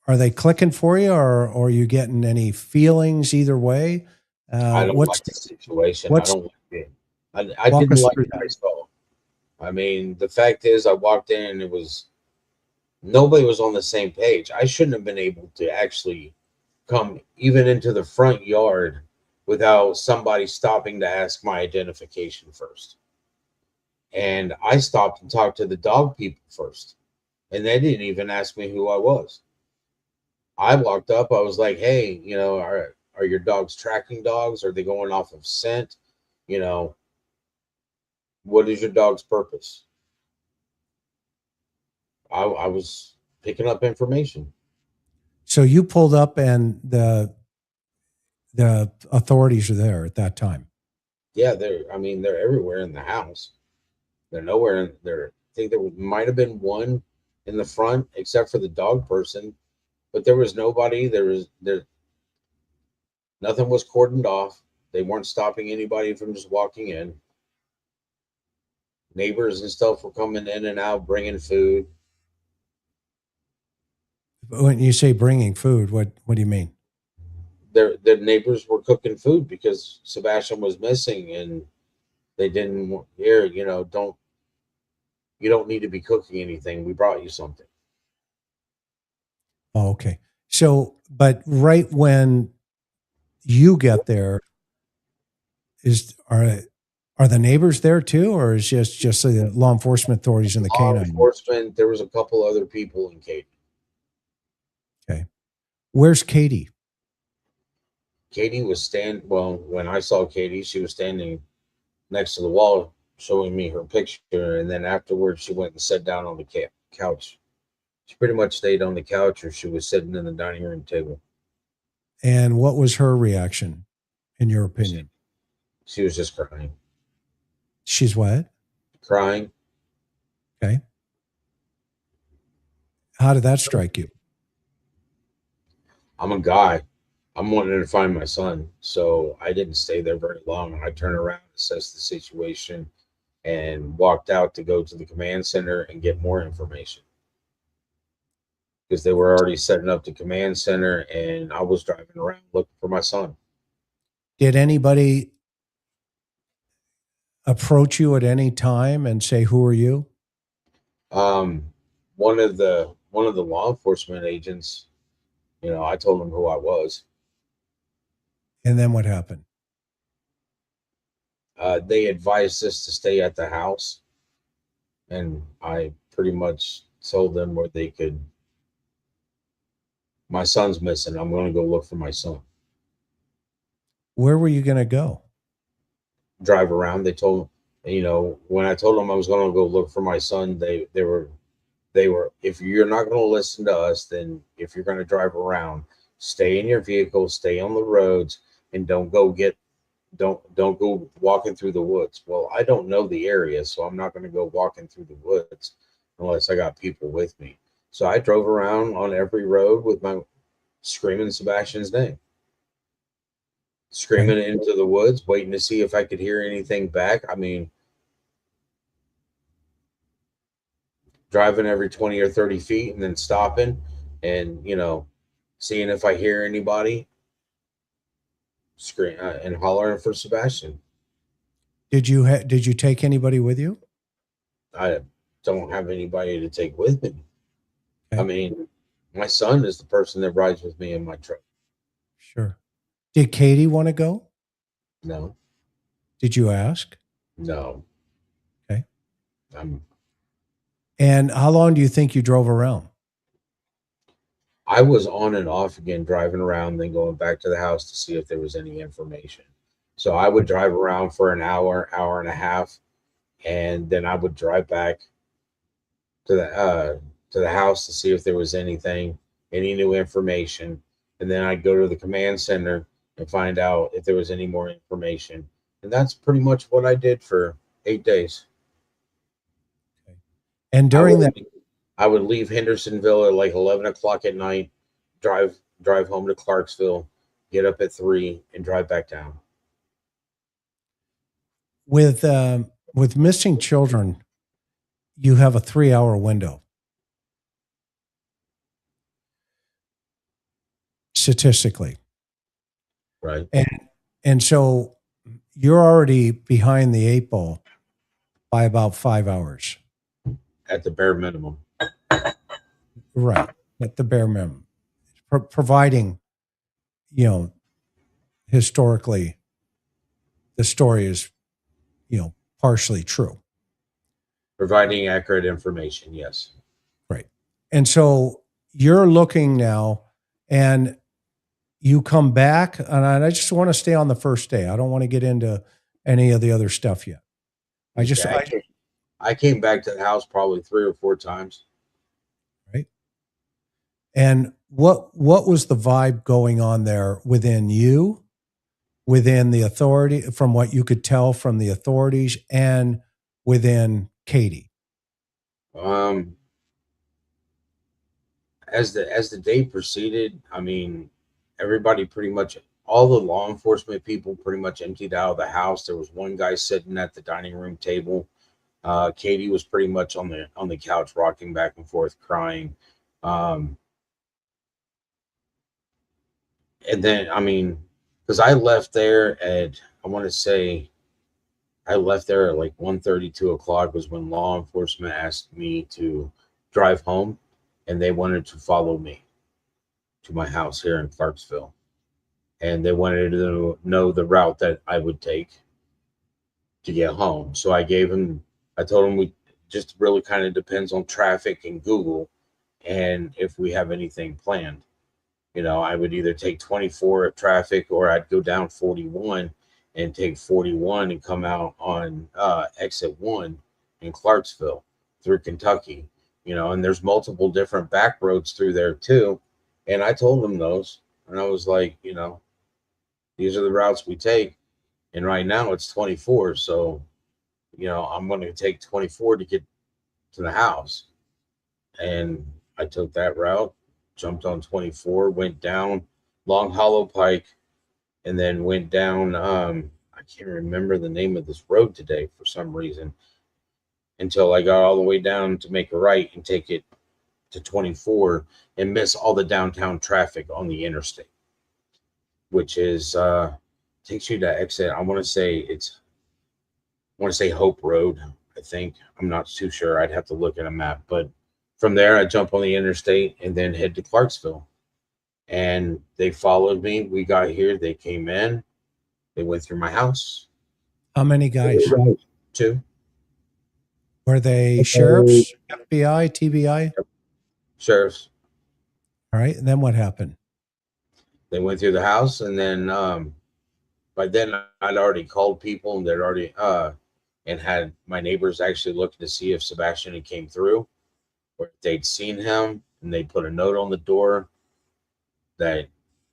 they clicking for you, or are you getting any feelings either way? I don't like the situation. I don't like it. I didn't like what I saw. I mean, the fact is, I walked in and nobody was on the same page. I shouldn't have been able to actually come even into the front yard without somebody stopping to ask my identification first. And I stopped and talked to the dog people first. And they didn't even ask me who I was. I walked up, I was like, hey, you know, are your dogs tracking dogs? Are they going off of scent? You know, what is your dog's purpose? I was picking up information. So you pulled up and the authorities are there at that time. Yeah, they're everywhere in the house. They're nowhere in there. I think there might have been one in the front, except for the dog person, but there was nobody. Nothing was cordoned off. They weren't stopping anybody from just walking in. Neighbors and stuff were coming in and out, bringing food. When you say bringing food, what do you mean? Their neighbors were cooking food because Sebastian was missing, and they didn't hear. You know, you don't need to be cooking anything. We brought you something. Oh, okay. So, but right when you get there, are the neighbors there too, or is just the law enforcement authorities and the canine? Law enforcement. There was a couple other people in Katie. Okay. Where's Katie? Katie was when I saw Katie, she was standing next to the wall showing me her picture. And then afterwards, she went and sat down on the couch. She pretty much stayed on the couch, or she was sitting in the dining room table. And what was her reaction, in your opinion? She was just crying. She's what? Crying. Okay. How did that strike you? I'm a guy. I'm wanting to find my son. So I didn't stay there very long. I turned around, assessed the situation, and walked out to go to the command center and get more information. because they were already setting up the command center, and I was driving around looking for my son. Did anybody approach you at any time and say, "Who are you"? One of the law enforcement agents, I told him who I was. And then what happened? They advised us to stay at the house, and I pretty much told them where they could. My son's missing. I'm going to go look for my son. Where were you going to go? Drive around. They told, when I told them I was going to go look for my son, they were, if you're not going to listen to us, then if you're going to drive around, stay in your vehicle, stay on the roads, and don't go walking through the woods. Well, I don't know the area, so I'm not going to go walking through the woods unless I got people with me. So I drove around on every road with my screaming Sebastian's name, screaming into the woods, waiting to see if I could hear anything back. I mean, driving every 20 or 30 feet and then stopping and, seeing if I hear anybody, scream and hollering for Sebastian. Did you take anybody with you? I don't have anybody to take with me. Okay. I mean, my son is the person that rides with me in my truck. Sure. Did Katie want to go? No. Did you ask? No. Okay. And how long do you think you drove around? I was on and off again, driving around, then going back to the house to see if there was any information. So I would drive around for an hour, hour and a half, and then I would drive back to the house to see if there was anything, any new information, and then I'd go to the command center and find out if there was any more information. And that's pretty much what I did for 8 days. Okay. And during that, I would leave Hendersonville at like 11 o'clock at night, drive home to Clarksville, get up at 3, and drive back down. With missing children, you have a 3-hour window. Statistically. Right. And so you're already behind the 8 ball by about 5 hours. At the bare minimum. Right. At the bare minimum. Providing, historically, the story is, partially true. Providing accurate information, yes. Right. And so you're looking now, and you come back, and I just want to stay on the first day. I don't want to get into any of the other stuff yet. I came back to the house probably 3 or 4 times. Right. And what was the vibe going on there within you, within the authority, from what you could tell from the authorities, and within Katie? As the day proceeded, I mean, everybody pretty much, all the law enforcement people pretty much emptied out of the house. There was one guy sitting at the dining room table. Katie was pretty much on the couch, rocking back and forth, crying. And then, I mean, because I left there at, I want to say, I left there at like 1:30, 2 o'clock was when law enforcement asked me to drive home, and they wanted to follow me to my house here in Clarksville. And they wanted to know the route that I would take to get home. So I told them we just really kind of depends on traffic and Google, and if we have anything planned. I would either take 24 if traffic, or I'd go down 41 and take 41 and come out on exit 1 in Clarksville through Kentucky, and there's multiple different back roads through there too. And I told them those, and I was like, these are the routes we take. And right now it's 24. So, I'm going to take 24 to get to the house. And I took that route, jumped on 24, went down Long Hollow Pike, and then went down, I can't remember the name of this road today for some reason, until I got all the way down to make a right and take it to 24 and miss all the downtown traffic on the interstate, which is takes you to exit. I want to say Hope Road. I think, I'm not too sure. I'd have to look at a map, but from there I jump on the interstate and then head to Clarksville. And they followed me. We got here. They came in. They went through my house. How many guys? 2. Were they sheriffs, FBI, TBI? Sheriffs. All right. And then what happened? They went through the house, and then by then I'd already called people, and they'd already and had my neighbors actually looking to see if Sebastian had came through, or if they'd seen him, and they put a note on the door that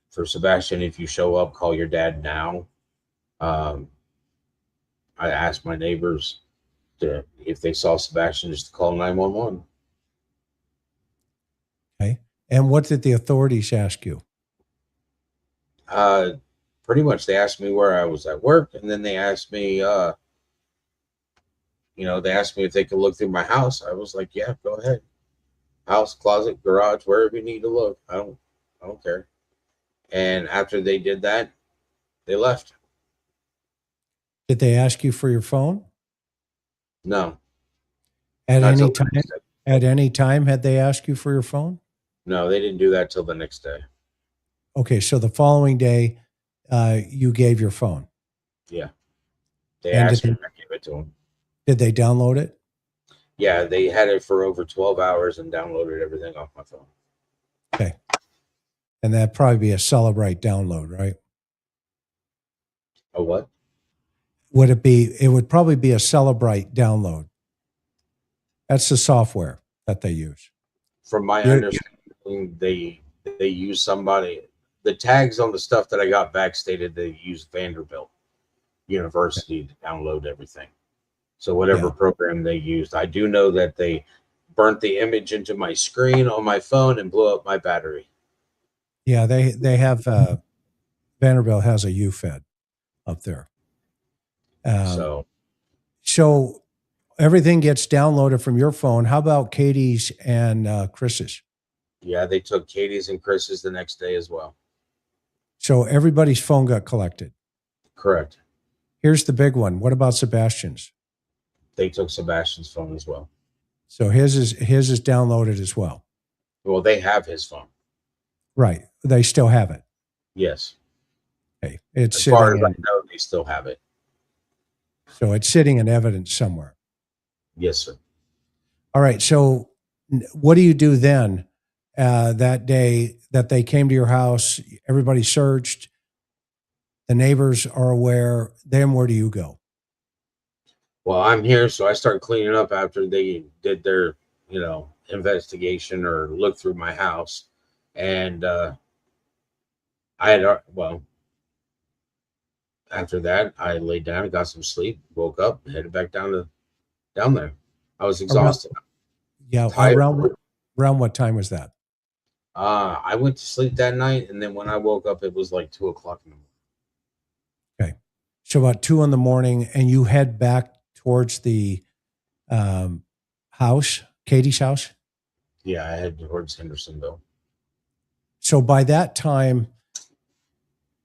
for Sebastian, if you show up, call your dad now. I asked my neighbors if they saw Sebastian, just to call 911. Okay. And what did the authorities ask you? Pretty much they asked me where I was at work, and then they asked me, they asked me if they could look through my house. I was like, yeah, go ahead. House, closet, garage, wherever you need to look. I don't care. And after they did that, they left. Did they ask you for your phone? No. At any time? At any time had they asked you for your phone? No, they didn't do that till the next day. Okay, so the following day, you gave your phone. Yeah. They asked me if I gave it to them. Did they download it? Yeah, they had it for over 12 hours and downloaded everything off my phone. Okay. And that'd probably be a Celebrite download, right? A what? Would it be? It would probably be a Celebrite download. That's the software that they use. From my understanding, they use somebody. The tags on the stuff that I got back stated they used Vanderbilt University to download everything. So whatever program they used, I do know that they burnt the image into my screen on my phone and blew up my battery. Yeah, they have Vanderbilt has a UFED up there. So everything gets downloaded from your phone. How about Katie's and Chris's? Yeah, they took Katie's and Chris's the next day as well. So everybody's phone got collected. Correct. Here's the big one. What about Sebastian's? They took Sebastian's phone as well. So his is downloaded as well. Well, they have his phone. Right. They still have it. Yes. Okay. It's as far as I know, they still have it. So it's sitting in evidence somewhere. Yes, sir. All right. So what do you do then that day that they came to your house? Everybody searched. The neighbors are aware. Then where do you go? Well, I'm here, so I start cleaning up after they did their, investigation or look through my house. And after that, I laid down, got some sleep, woke up, headed back down there. I was exhausted. Around what time was that? I went to sleep that night, and then when I woke up, it was like 2:00 in the morning. Okay. So about 2 a.m, and you head back towards the house, Katie's house? Yeah, I head towards Hendersonville. So by that time,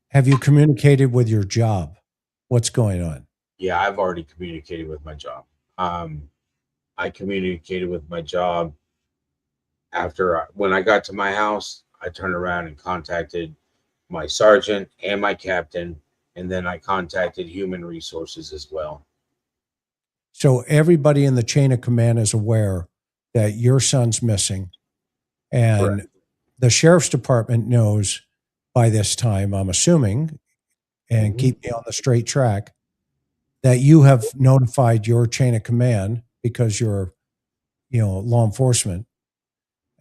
have you communicated with your job? What's going on? Yeah, I've already communicated with my job. I communicated with my job when I got to my house. I turned around and contacted my sergeant and my captain, and then I contacted human resources as well. So everybody in the chain of command is aware that your son's missing, and correct. The sheriff's department knows by this time, I'm assuming, and keep me on the straight track, that you have notified your chain of command because you're, law enforcement,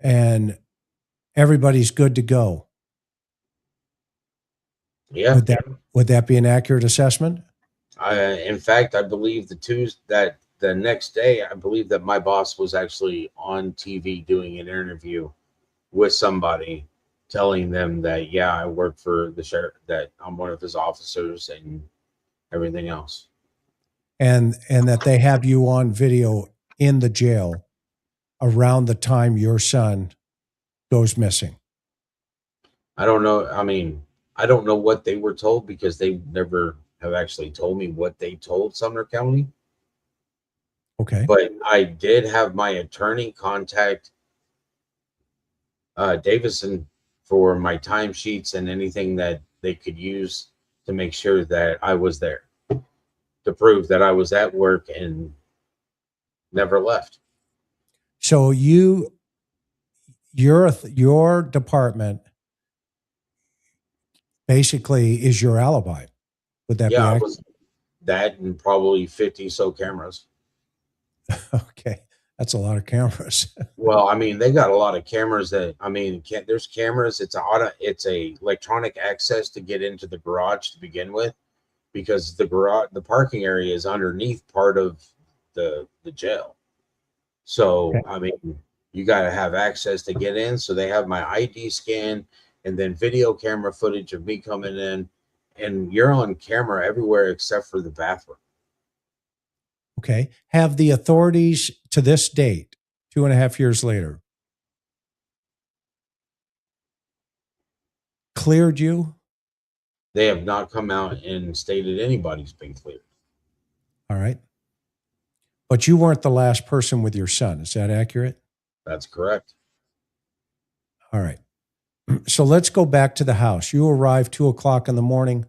and everybody's good to go. Yeah. Would that be an accurate assessment? In fact, I believe the next day, I believe that my boss was actually on TV doing an interview with somebody, telling them that, yeah, I work for the sheriff, that I'm one of his officers and everything else. And that they have you on video in the jail around the time your son goes missing? I don't know. I mean, I don't know what they were told because they never have actually told me what they told Sumner County. Okay. But I did have my attorney contact Davison for my timesheets and anything that they could use to make sure that I was there, to prove that I was at work and never left. So your department basically is your alibi. Would that be Yeah, I accurate? was that and probably 50 so cameras. Okay. That's a lot of cameras. Well, I mean, they got a lot of cameras that, I mean, there's cameras. It's a electronic access to get into the garage to begin with, because the parking area is underneath part of the jail. So, Okay. I mean, you got to have access to get in. So they have my ID scan and then video camera footage of me coming in, and you're on camera everywhere except for the bathroom. Okay. Have the authorities to this date, 2.5 years later, cleared you? They have not come out and stated anybody's been cleared. All right. But you weren't the last person with your son. Is that accurate? That's correct. All right. So let's go back to the house. You arrived 2:00 in the morning,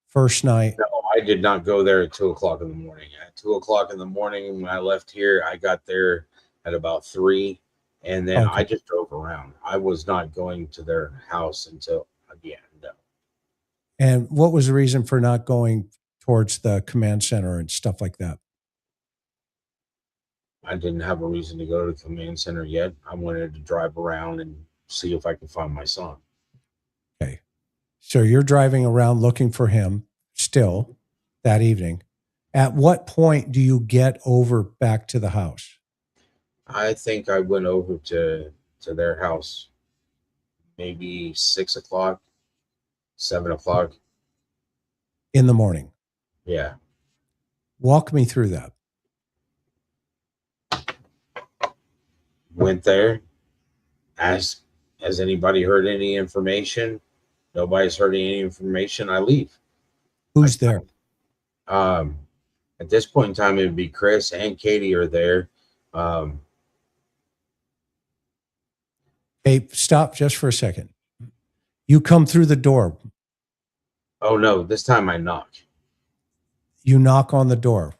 first night. No, I did not go there at 2:00 in the morning. At 2:00 in the morning, when I left here, I got there at about 3, and then Okay. I just drove around. I was not going to their house until again. No. And what was the reason for not going towards the command center and stuff like that? I didn't have a reason to go to the command center yet. I wanted to drive around and see if I could find my son. Okay. So you're driving around looking for him still that evening. At what point do you get over back to the house? I think I went over to their house maybe 6:00, 7:00. In the morning. Yeah. Walk me through that. Went there, asked, has anybody heard any information? Nobody's heard any information. I leave. Who's there? At this point in time, it would be Chris and Katie are there. Hey, stop just for a second. You come through the door. Oh no, this time I knock. You knock on the door.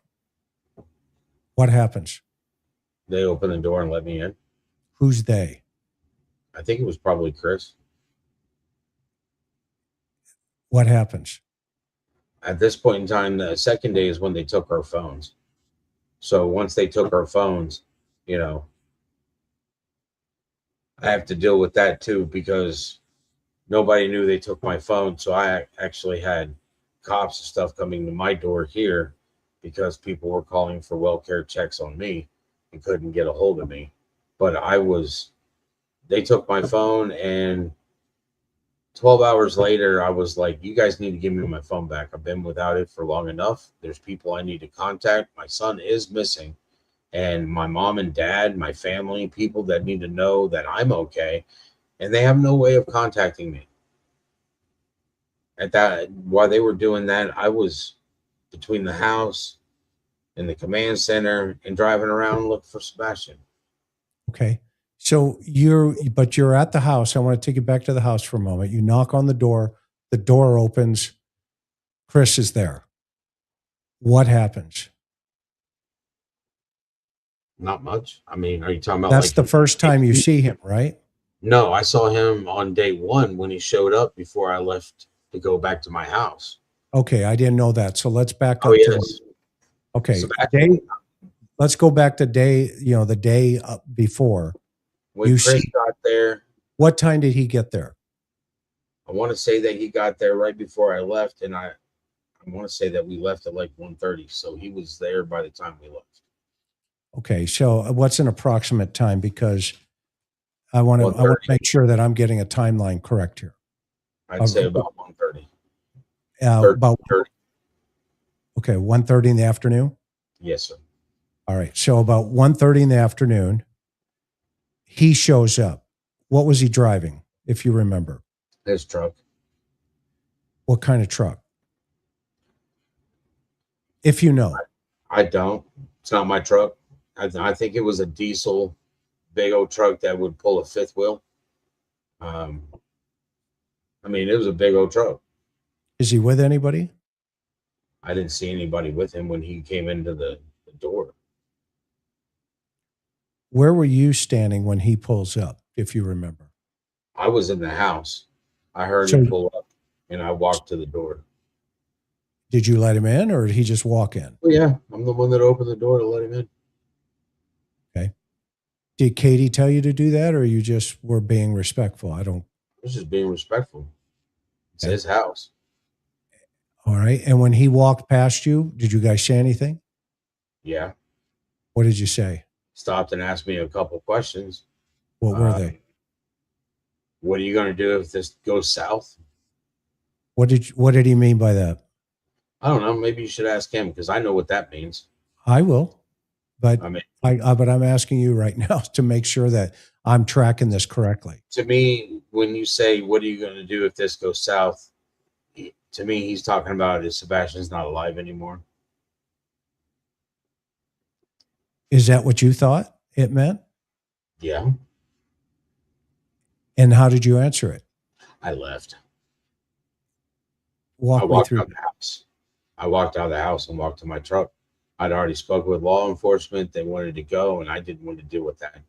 What happens? They open the door and let me in. Who's they? I think it was probably Chris. What happens? At this point in time, the second day is when they took our phones. So once they took our phones, you know, I have to deal with that too, because nobody knew they took my phone. So I actually had cops and stuff coming to my door here because people were calling for welfare checks on me and couldn't get a hold of me. But they took my phone, and 12 hours later, I was like, you guys need to give me my phone back. I've been without it for long enough. There's people I need to contact. My son is missing, and my mom and dad, my family, people that need to know that I'm okay, and they have no way of contacting me. While they were doing that, I was between the house and the command center and driving around looking for Sebastian. Okay. So you're at the house. I want to take you back to the house for a moment. You knock on the door opens. Chris is there. What happens? Not much. I mean, are you talking about That's the first time you see him, right? No, I saw him on day 1 when he showed up before I left to go back to my house. Okay, I didn't know that. So let's back up. Oh, yes. Okay, let's go back to the day before. When Chris got there. What time did he get there? I want to say that he got there right before I left, and I want to say that we left at like 1:30, so he was there by the time we left. Okay, so what's an approximate time? Because I want to make sure that I'm getting a timeline correct here. I'd say about 1:30. About 30. Okay, 1:30 in the afternoon? Yes, sir. All right, so about 1:30 in the afternoon, he shows up. What was he driving, if you remember? His truck. What kind of truck? If you know. I don't. It's not my truck. I think it was a diesel, big old truck that would pull a fifth wheel. I mean, it was a big old truck. Is he with anybody? I didn't see anybody with him when he came into the door. Where were you standing when he pulls up, if you remember? I was in the house. I heard So- him pull up, and I walked to the door. Did you let him in, or did he just walk in? Oh, yeah, I'm the one that opened the door to let him in. Okay. Did Katie tell you to do that, or you just were being respectful? I was just being respectful. It's Okay. his house. All right. And when he walked past you, did you guys say anything? Yeah. What did you say? Stopped and asked me a couple questions. What were they? What are you going to do if this goes south? What did he mean by that? I don't know. Maybe you should ask him, because I know what that means. I will, but I mean, but I'm asking you right now to make sure that I'm tracking this correctly. to me, when you say, what are you going to do if this goes south? To me, he's talking about is Sebastian's not alive anymore. Is that what you thought it meant? Yeah. And how did you answer it? I left. Walk I me walked through. out the house. I walked out of the house and walked to my truck. I'd already spoke with law enforcement. They wanted to go, and I didn't want to deal with that.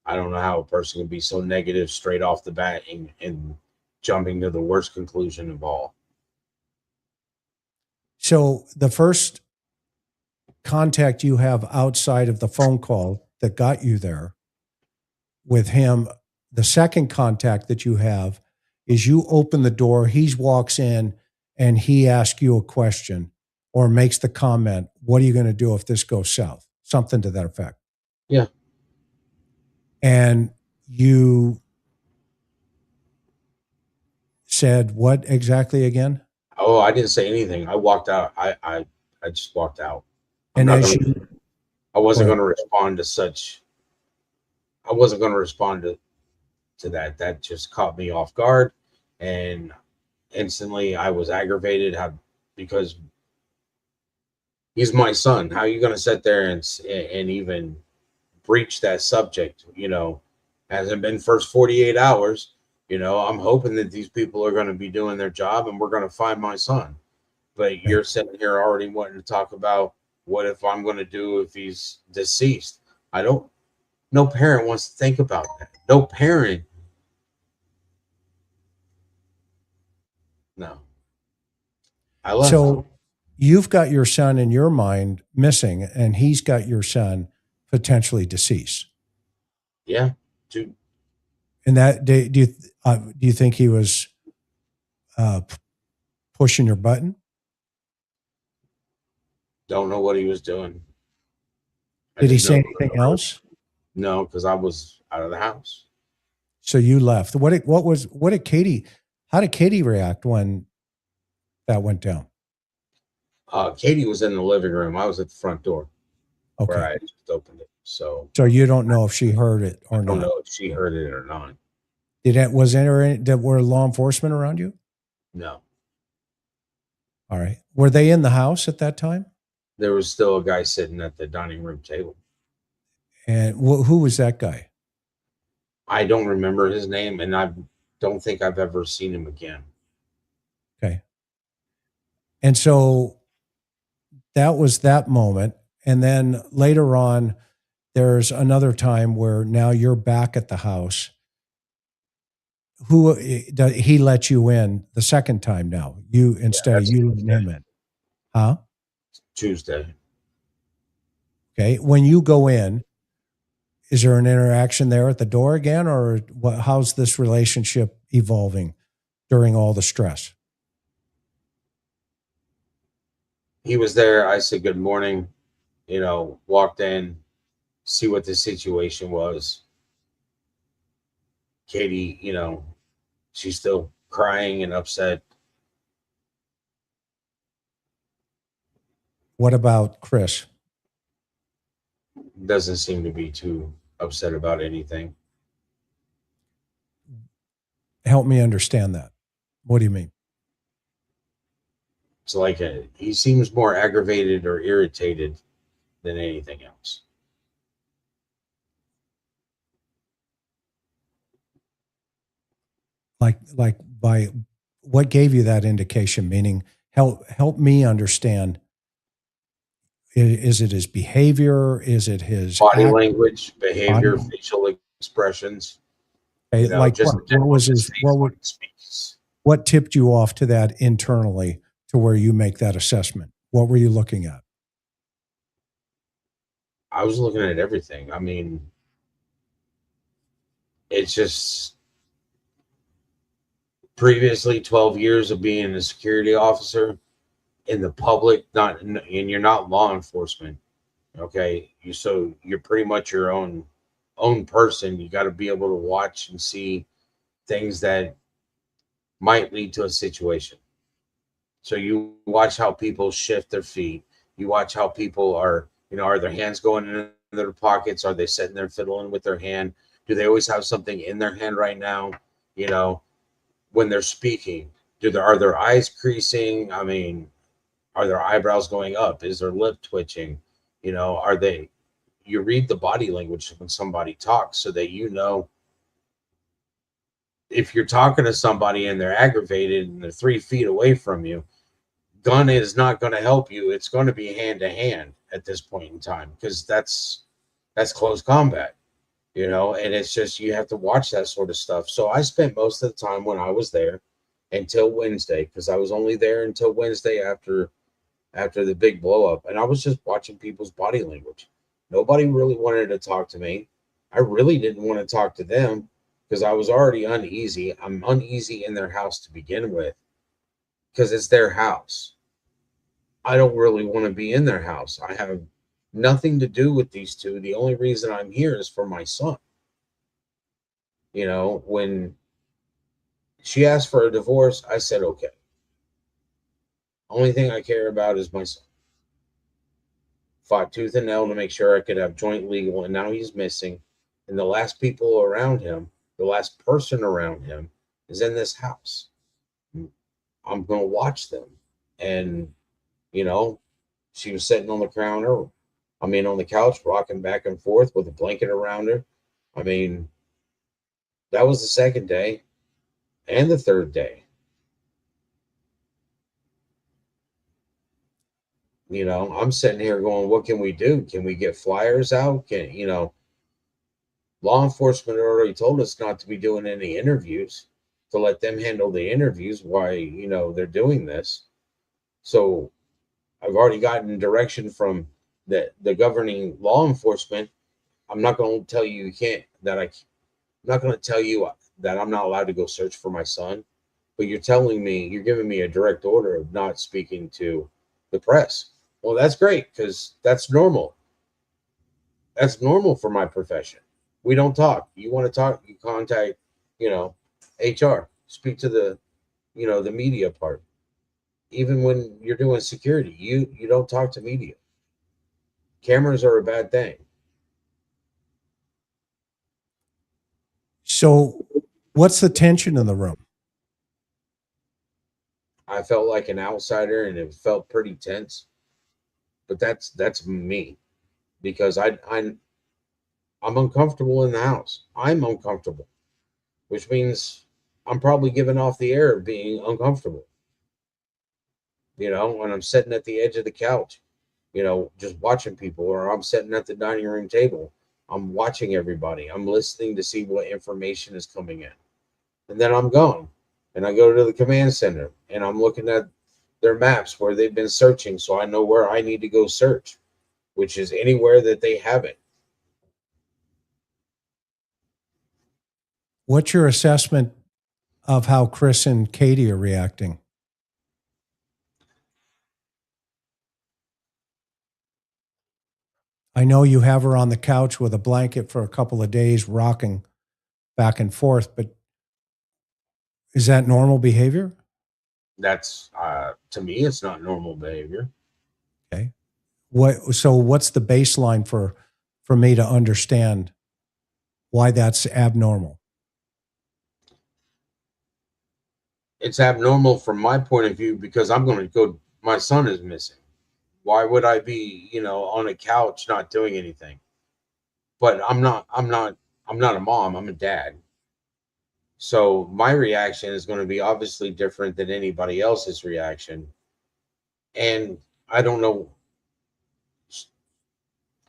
I don't know how a person can be so negative straight off the bat and jumping to the worst conclusion of all. So the first contact you have outside of the phone call that got you there with him, the second contact that you have is you open the door, he walks in, and he asks you a question or makes the comment, what are you going to do if this goes south? Something to that effect. Yeah. And you said what exactly again? Oh, I didn't say anything. I walked out. I just walked out. And I wasn't Right. going to respond to such. I wasn't going to respond to that. That just caught me off guard, and instantly I was aggravated. Because he's my son. How are you going to sit there and even breach that subject? Hasn't been first 48 hours. I'm hoping that these people are going to be doing their job and we're going to find my son. But you're sitting here already wanting to talk about what if I'm going to do if he's deceased. No parent wants to think about that. No parent. No. I left. So you've got your son in your mind missing, and he's got your son potentially deceased. Yeah. Dude. And that do you think he was pushing your button? Don't know what he was doing. Did he say anything else? No, because I was out of the house. So you left. How did Katie react when that went down? Katie was in the living room. I was at the front door where Okay. I just opened it. So you don't know if she heard it or I don't not. know if she heard it or not. Were law enforcement around you? No. All right. Were they in the house at that time? There was still a guy sitting at the dining room table. And who was that guy? I don't remember his name, and I don't think I've ever seen him again. Okay. And so that was that moment. And then later on, there's another time where now you're back at the house. He let you in the second time now? Instead of you letting him in. Huh? Tuesday. Okay. When you go in, is there an interaction there at the door again, or how's this relationship evolving during all the stress? He was there. I said good morning, walked in, see what the situation was. Katie, she's still crying and upset. What about Chris? Doesn't seem to be too upset about anything. Help me understand that. What do you mean? It's like he seems more aggravated or irritated than anything else. Like by what gave you that indication? Meaning, help me understand. Is it his behavior? Is it his Body language, behavior, body? facial expressions. Okay, You know, like just what was his his face when he speaks. what tipped you off to that internally to where you make that assessment? What were you looking at? I was looking at everything. I mean, it's just previously 12 years of being a security officer in the public, not and you're not law enforcement. Okay, you're pretty much your own person. You got to be able to watch and see things that might lead to a situation. So you watch how people shift their feet. You watch how people are, are their hands going in their pockets? Are they sitting there fiddling with their hand? Do they always have something in their hand right now? You know, when they're speaking, are their eyes creasing? I mean, are their eyebrows going up? Is their lip twitching? Are they? You read the body language when somebody talks, so that if you're talking to somebody and they're aggravated and they're 3 feet away from you, gun is not going to help you. It's going to be hand to hand at this point in time, because that's close combat, and it's just, you have to watch that sort of stuff. So I spent most of the time when I was there until Wednesday, because I was only there until Wednesday after the big blow up, and I was just watching people's body language. Nobody really wanted to talk to me. I really didn't want to talk to them because I was already uneasy. I'm uneasy in their house to begin with because it's their house. I don't really want to be in their house. I have nothing to do with these two. The only reason I'm here is for my son. When she asked for a divorce, I said, okay. Only thing I care about is my son. Fought tooth and nail to make sure I could have joint legal, and now he's missing. And the last people around him, the last person around him is in this house. I'm going to watch them. And, she was sitting on the counter, on the couch, rocking back and forth with a blanket around her. I mean, that was the second day and the third day. I'm sitting here going, what can we do? Can we get flyers out? Law enforcement already told us not to be doing any interviews, to let them handle the interviews while, they're doing this. So I've already gotten direction from the governing law enforcement. I'm not going to tell you can't, I'm not going to tell you that I'm not allowed to go search for my son, but you're giving me a direct order of not speaking to the press. Well, that's great, because that's normal. That's normal for my profession. We don't talk. You want to talk, you contact, HR, speak to the media part. Even when you're doing security, you don't talk to media. Cameras are a bad thing. So, what's the tension in the room? I felt like an outsider, and it felt pretty tense. But that's me, because I'm uncomfortable in the house. I'm uncomfortable, which means I'm probably giving off the air of being uncomfortable. When I'm sitting at the edge of the couch, just watching people, or I'm sitting at the dining room table, I'm watching everybody. I'm listening to see what information is coming in. And then I'm gone. And I go to the command center, and I'm looking at their maps where they've been searching, so I know where I need to go search, which is anywhere that they have it. What's your assessment of how Chris and Katie are reacting? I know you have her on the couch with a blanket for a couple of days, rocking back and forth, but is that normal behavior? That's to me, it's not normal behavior. Okay. So what's the baseline for me to understand why that's abnormal? it's abnormal from my point of view because I'm going to go. My son is missing. Why would I be, on a couch not doing anything? But I'm not. I'm not a mom. I'm a dad. So my reaction is going to be obviously different than anybody else's reaction. And I don't know.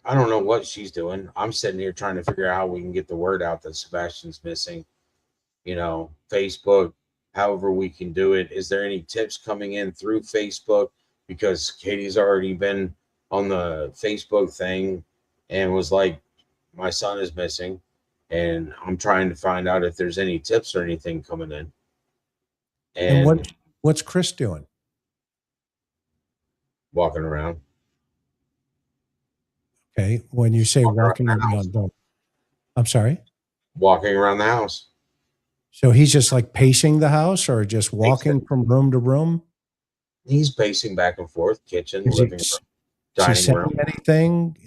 I don't know what she's doing. I'm sitting here trying to figure out how we can get the word out that Sebastian's missing. Facebook, however we can do it. Is there any tips coming in through Facebook? Because Katie's already been on the Facebook thing and was like, my son is missing. And I'm trying to find out if there's any tips or anything coming in. And what's Chris doing? Walking around. Okay. When you say walking around, I'm sorry? Walking around the house. So he's just like pacing the house or just walking from room to room? He's pacing back and forth, kitchen, living room, dining room. Is he saying anything?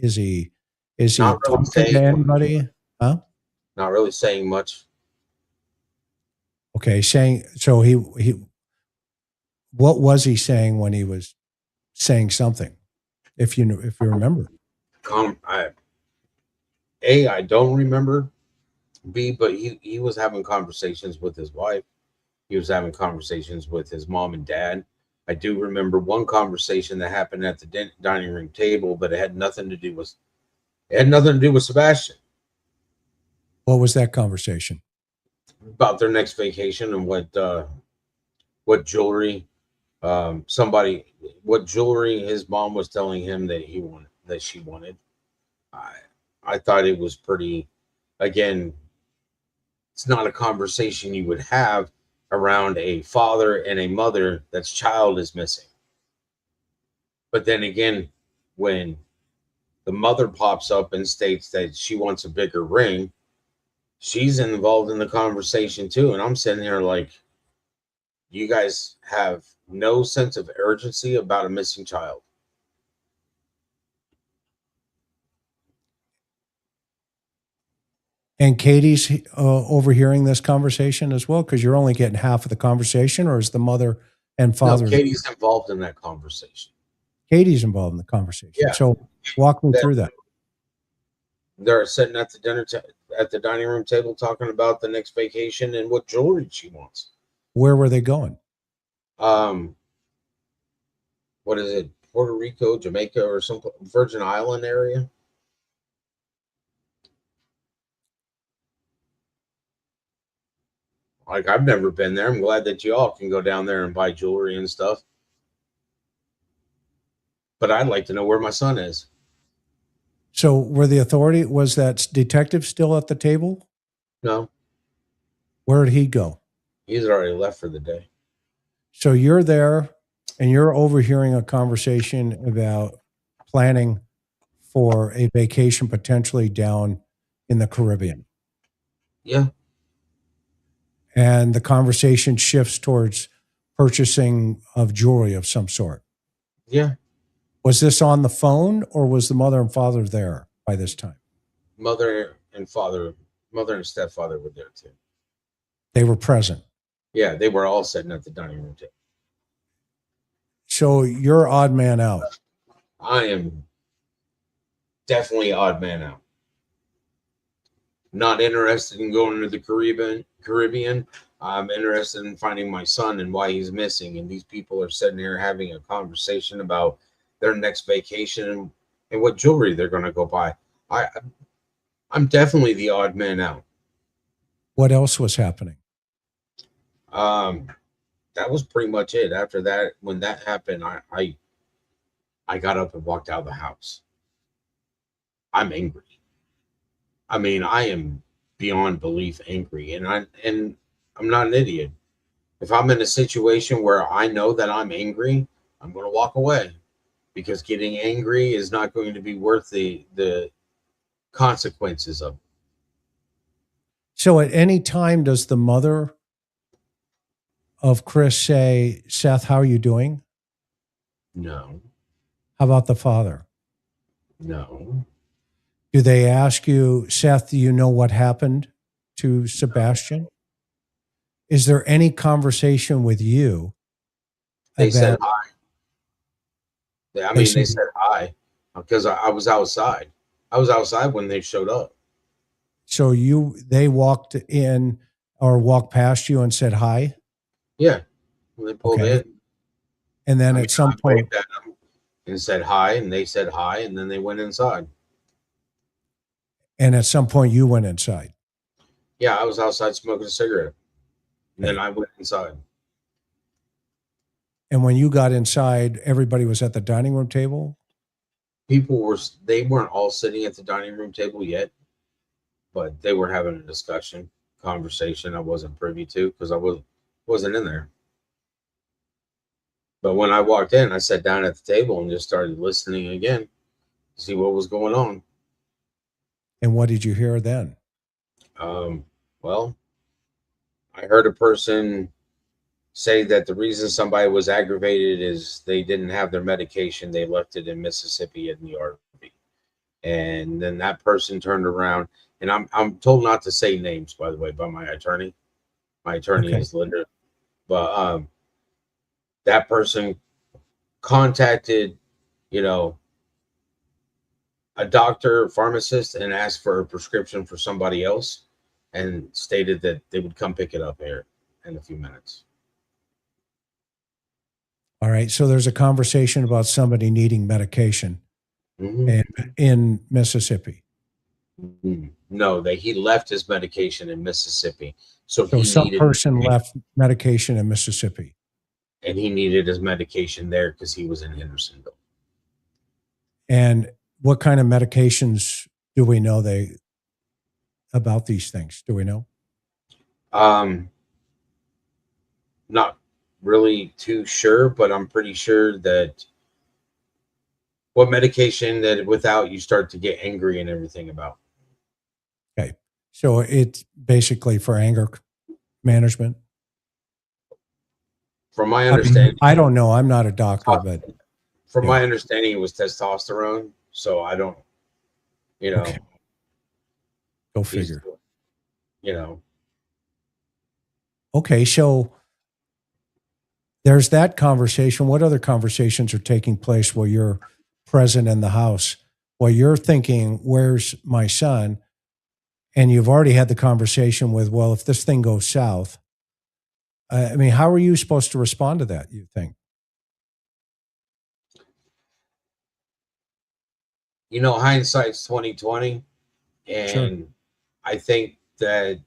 Is he talking to anybody? Huh? Not really saying much. Okay, so he what was he saying when he was saying something? If you remember. I don't remember. B, but he was having conversations with his wife. He was having conversations with his mom and dad. I do remember one conversation that happened at the dining room table, but it had nothing to do with Sebastian. What was that conversation? About their next vacation and what jewelry what jewelry his mom was telling him that she wanted. I thought it was pretty, again, it's not a conversation you would have around a father and a mother that's child is missing. But then again, when the mother pops up and states that she wants a bigger ring, she's involved in the conversation too. And I'm sitting here like, you guys have no sense of urgency about a missing child. And Katie's overhearing this conversation as well, because you're only getting half of the conversation, or is the mother and father? No, Katie's involved in that conversation. Katie's involved in the conversation. Yeah. So walk me through that. They're sitting at the dining room table talking about the next vacation and what jewelry she wants. Where were they going? What is it? Puerto Rico, Jamaica, or some Virgin Island area? Like, I've never been there. I'm glad that you all can go down there and buy jewelry and stuff. But I'd like to know where my son is. So was that detective still at the table? No. Where did he go? He's already left for the day. So you're there and you're overhearing a conversation about planning for a vacation potentially down in the Caribbean. Yeah. And the conversation shifts towards purchasing of jewelry of some sort. Yeah. Was this on the phone or was the mother and father there by this time? Mother and stepfather were there too. They were present. Yeah, they were all sitting at the dining room table. So you're odd man out. I am definitely odd man out. Not interested in going to the Caribbean. I'm interested in finding my son and why he's missing. And these people are sitting here having a conversation about their next vacation and what jewelry they're going to go buy. I'm definitely the odd man out. What else was happening? That was pretty much it. After that, when that happened, I got up and walked out of the house. I'm angry. I mean, I am beyond belief angry, and I'm not an idiot. If I'm in a situation where I know that I'm angry, I'm going to walk away, because getting angry is not going to be worth the consequences of it. So at any time, does the mother of Chris say, Seth, how are you doing? No. How about the father? No. Do they ask you, Seth, do you know what happened to Sebastian? Is there any conversation with you They said about? hi. I They mean, said they said hi because I was outside. I was outside when they showed up. so. They walked in or walked past you and said hi. Yeah, when they pulled Okay, in. and then I mean, at some I point, waved at them and said hi, and they said hi, and then they went inside. you went inside. Yeah, I was outside smoking a cigarette, and then Okay, I went inside. and when you got inside, everybody was at the dining room table. They weren't all sitting at the dining room table yet, but they were having a discussion, conversation I wasn't privy to because wasn't in there. But when I walked in, I sat down at the table and just started listening again to see what was going on. And what did you hear then? Well, I heard a person say that the reason somebody was aggravated is they didn't have their medication. They left it in Mississippi in the RV. And then that person turned around, and I'm told not to say names, by the way, by my attorney. My attorney Okay, is Linda, but that person contacted, you know, a doctor, pharmacist, and asked for a prescription for somebody else, and stated that they would come pick it up here in a few minutes. all right. So there's a conversation about somebody needing medication Mm-hmm. in Mississippi. No, that he left his medication in Mississippi, so So he some needed person left medication in Mississippi. and he needed his medication there because he was in Hendersonville. And what kind of medications do we know about these things? Do we know? Not really too sure, but I'm pretty sure that what medication that without you start to get angry and everything about. Okay. So it's basically for anger management. From my I mean, understanding, I don't know. I'm not a doctor, but from yeah. my understanding, it was testosterone. So I don't, you Okay. know, Go he's, figure. you know, Okay. So there's that conversation. What other conversations are taking place while you're present in the house? While you're thinking, where's my son? And you've already had the conversation with, well, if this thing goes south, I mean, how are you supposed to respond to that, you think? hindsight's 2020, Sure. and I think that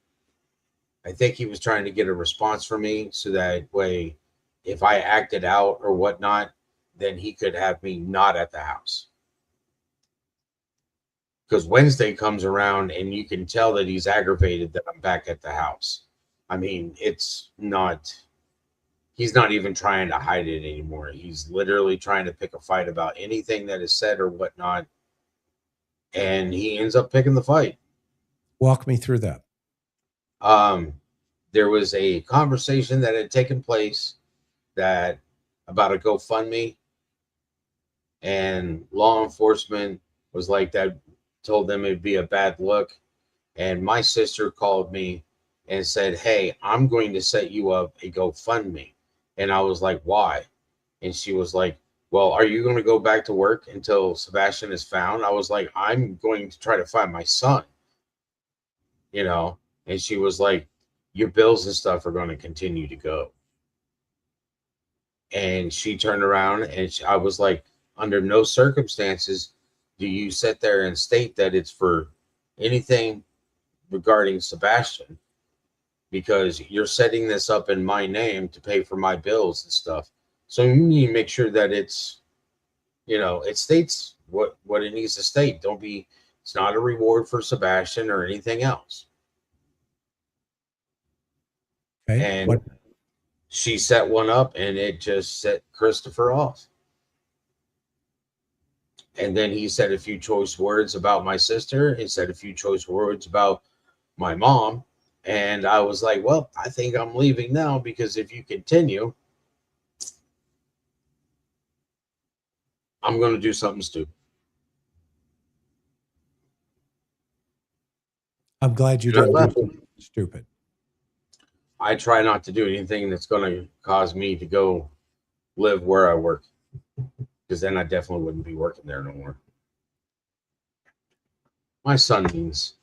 I think he was trying to get a response from me so that way, if I acted out or whatnot, then he could have me not at the house. Because Wednesday comes around and you can tell that he's aggravated that I'm back at the house. I mean, he's not even trying to hide it anymore. He's literally trying to pick a fight about anything that is said or whatnot. And he ends up picking the fight. Walk me through that. Um, there was a conversation that had taken place that about a GoFundMe, and law enforcement was like that, told them it'd be a bad look. And my sister called me and said, "Hey, I'm going to set you up a GoFundMe." And I was like, "Why?" And she was like, "Well, are you going to go back to work until Sebastian is found?" I was like, "I'm going to try to find my son, you know." And she was like, "Your bills and stuff are going to continue to go." And she turned around and I was like, "Under no circumstances do you sit there and state that it's for anything regarding Sebastian, because you're setting this up in my name to pay for my bills and stuff. So you need to make sure that it's, it states what it needs to state. Don't be, it's not a reward for Sebastian or anything else." Okay. And What? she set one up and it just set Christopher off. And then he said a few choice words about my sister. He said a few choice words about my mom. And I was like, "Well, I think I'm leaving now, because if you continue, I'm going to do something stupid." I'm glad you And I didn't do left. something stupid. I try not to do anything that's going to cause me to go live where I work, because then I definitely wouldn't be working there no more. My son means.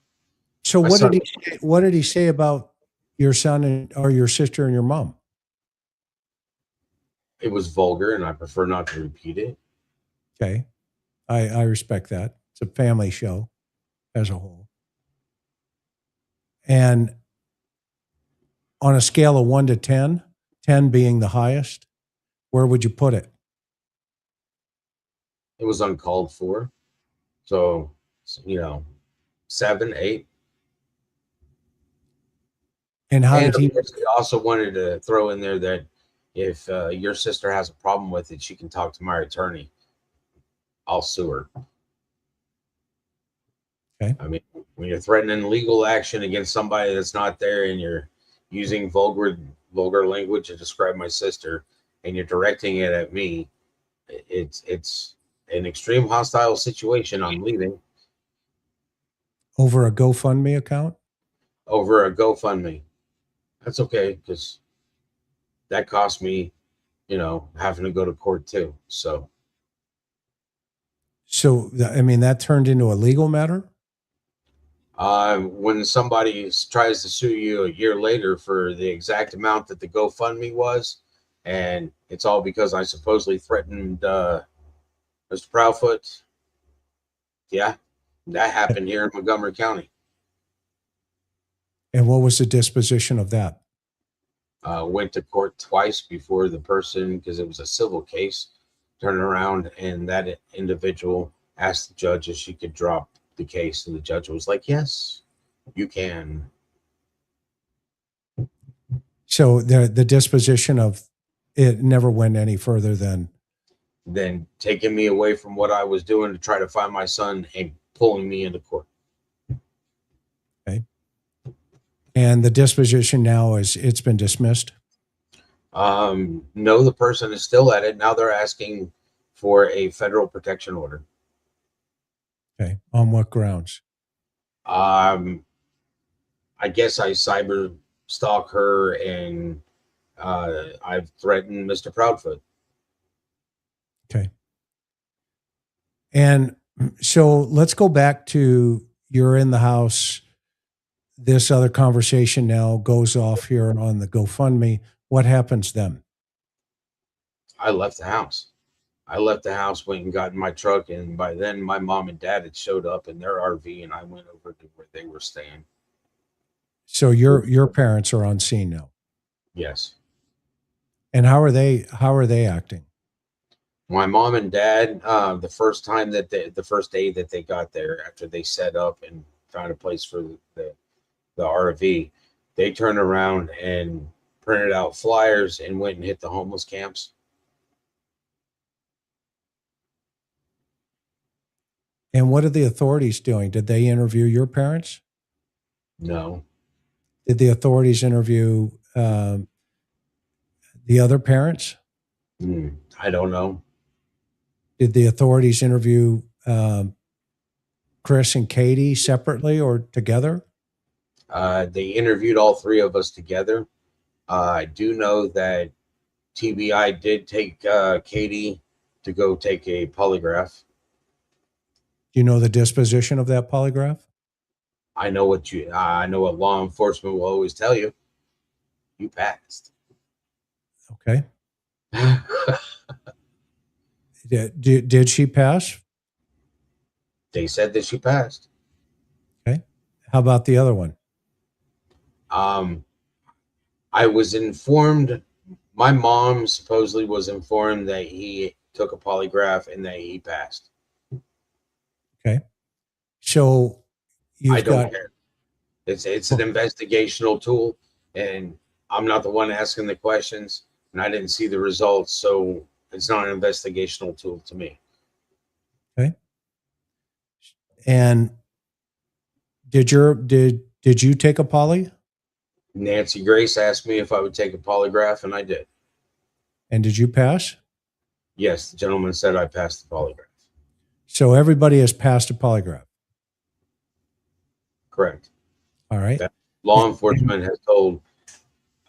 So My what son, did he say, what did he say about your son or your sister and your mom? it was vulgar, and I prefer not to repeat it. Okay. I respect that. It's a family show as a whole. And on a scale of 1 to 10, 10 being the highest, where would you put it? It was uncalled for. So, 7, 8. And how And did of he? course, he also wanted to throw in there that if your sister has a problem with it, she can talk to my attorney. I'll sue her. Okay. I mean, when you're threatening legal action against somebody that's not there, and you're using vulgar language to describe my sister, and you're directing it at me, it's an extreme hostile situation. I'm leaving Over a GoFundMe account? over a GoFundMe. That's okay, because that cost me, having to go to court too. So, So, I mean, that turned into a legal matter? when somebody tries to sue you a year later for the exact amount that the GoFundMe was, and it's all because I supposedly threatened Mr. Proudfoot, yeah, that happened here in Montgomery County. And what was the disposition of that? Went to court twice before the person, because it was a civil case, turned around, and that individual asked the judge if she could drop the case, and the judge was like, yes, you can. So the disposition of it never went any further than Then taking me away from what I was doing to try to find my son and pulling me into court. okay. And the disposition now is it's been dismissed. No, the person is still at it. Now they're asking for a federal protection order. Okay. On what grounds? I guess I cyber stalk her, and I've threatened Mr. Proudfoot. Okay. And so let's go back to you're in the house. This other conversation now goes off here on the GoFundMe. What happens then? I left the house. Went and got in my truck, and by then my mom and dad had showed up in their RV, and I went over to where they were staying. So your parents are on scene now. Yes. And how are they acting? My mom and dad, the first day that they got there, after they set up and found a place for the RV, they turned around and printed out flyers and went and hit the homeless camps. And what are the authorities doing? Did they interview your parents? No. Did the authorities interview the other parents? I don't know. Did the authorities interview Chris and Katie separately or together? They interviewed all three of us together. I do know that TBI did take Katie to go take a polygraph. Do you know the disposition of that polygraph? I know what law enforcement will always tell you. You passed. Okay. Did she pass? They said that she passed. Okay. How about the other one? I was informed, my mom supposedly was informed that he took a polygraph and that he passed. Okay. So I don't care. It's an investigational tool, and I'm not the one asking the questions, and I didn't see the results, so it's not an investigational tool to me. Okay. And did you take a poly? Nancy Grace asked me if I would take a polygraph, and I did. And did you pass? Yes, the gentleman said I passed the polygraph. So everybody has passed a polygraph. Correct. All right. That law enforcement has told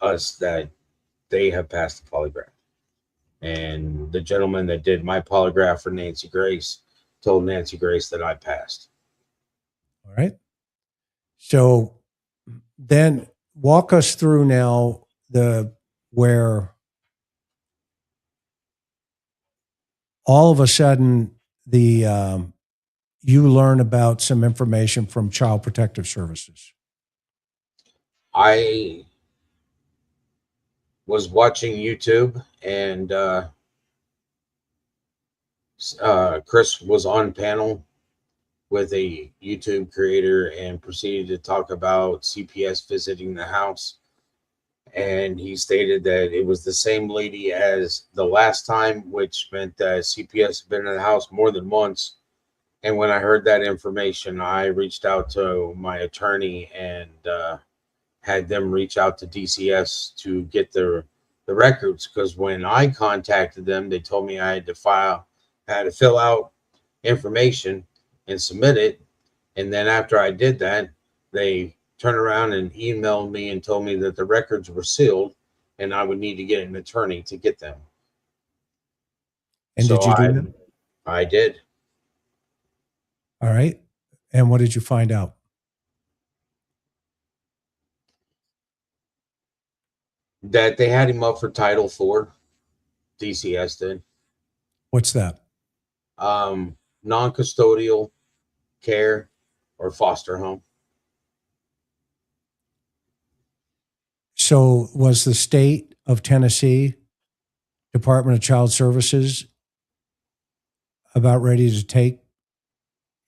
us that they have passed the polygraph. And the gentleman that did my polygraph for Nancy Grace told Nancy Grace that I passed. All right. So then walk us through now where all of a sudden you learn about some information from Child Protective Services. I was watching YouTube, and Chris was on panel with a YouTube creator and proceeded to talk about CPS visiting the house. And he stated that it was the same lady as the last time, which meant that CPS had been in the house more than once. And when I heard that information, I reached out to my attorney and had them reach out to DCS to get the records. Because when I contacted them, they told me I had to fill out information and submit it. And then after I did that, they turned around and emailed me and told me that the records were sealed and I would need to get an attorney to get them. And so did you do that? I did. All right. And what did you find out? That they had him up for Title IV. DCS did. What's that? Non-custodial care or foster home. So was the state of Tennessee Department of Child Services about ready to take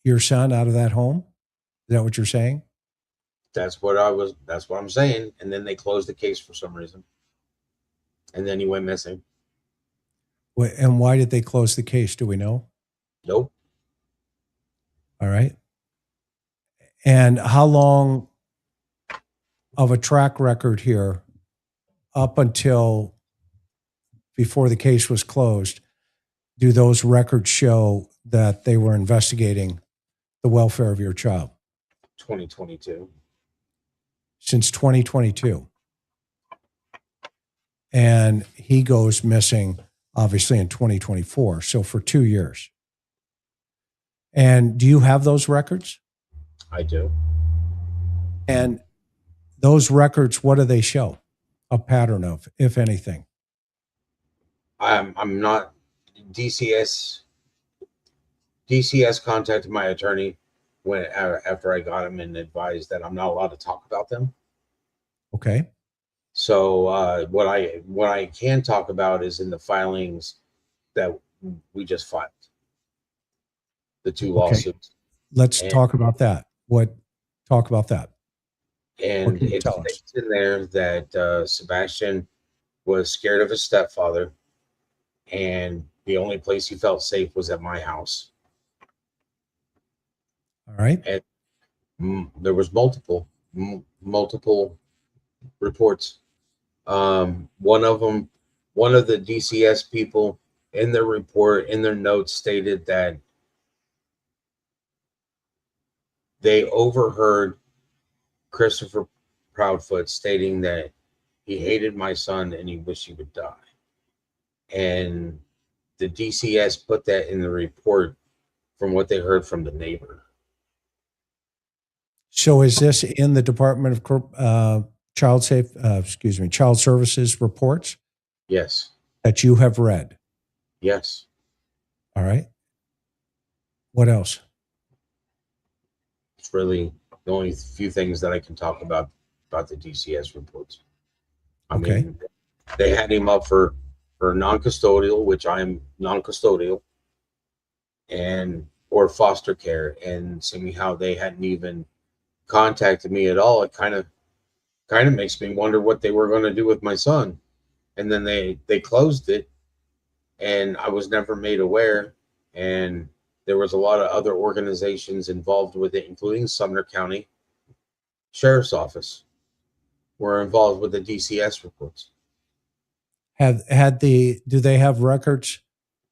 your son out of that home? Is that what you're saying? That's what I'm saying. And then they closed the case for some reason. And then he went missing. And why did they close the case? Do we know? Nope. All right. And how long of a track record here up until before the case was closed do those records show that they were investigating the welfare of your child? 2022. Since 2022. And he goes missing, obviously, in 2024. So for 2 years. And do you have those records? I do. And those records, what do they show? A pattern of, if anything? I'm not DCS. DCS contacted my attorney after I got him and advised that I'm not allowed to talk about them. Okay. So what I can talk about is in the filings that we just filed, the 2 lawsuits. Let's talk about that. Talk about that. And it states in there that Sebastian was scared of his stepfather, and the only place he felt safe was at my house. All right. And there was multiple reports. One of the DCS people in their report, in their notes, stated that they overheard Christopher Proudfoot stating that he hated my son and he wished he would die. And the DCS put that in the report from what they heard from the neighbor. So is this in the Department of Child Services reports? Yes. That you have read? Yes. All right. What else? It's really the only few things that I can talk about the DCS reports. I mean, they had him up for non-custodial, which I'm non-custodial, or foster care, and seeing how they hadn't even contacted me at all. It kind of makes me wonder what they were going to do with my son. And then they closed it, and I was never made aware. And there was a lot of other organizations involved with it, including Sumner County Sheriff's Office were involved with the DCS reports. Do they have records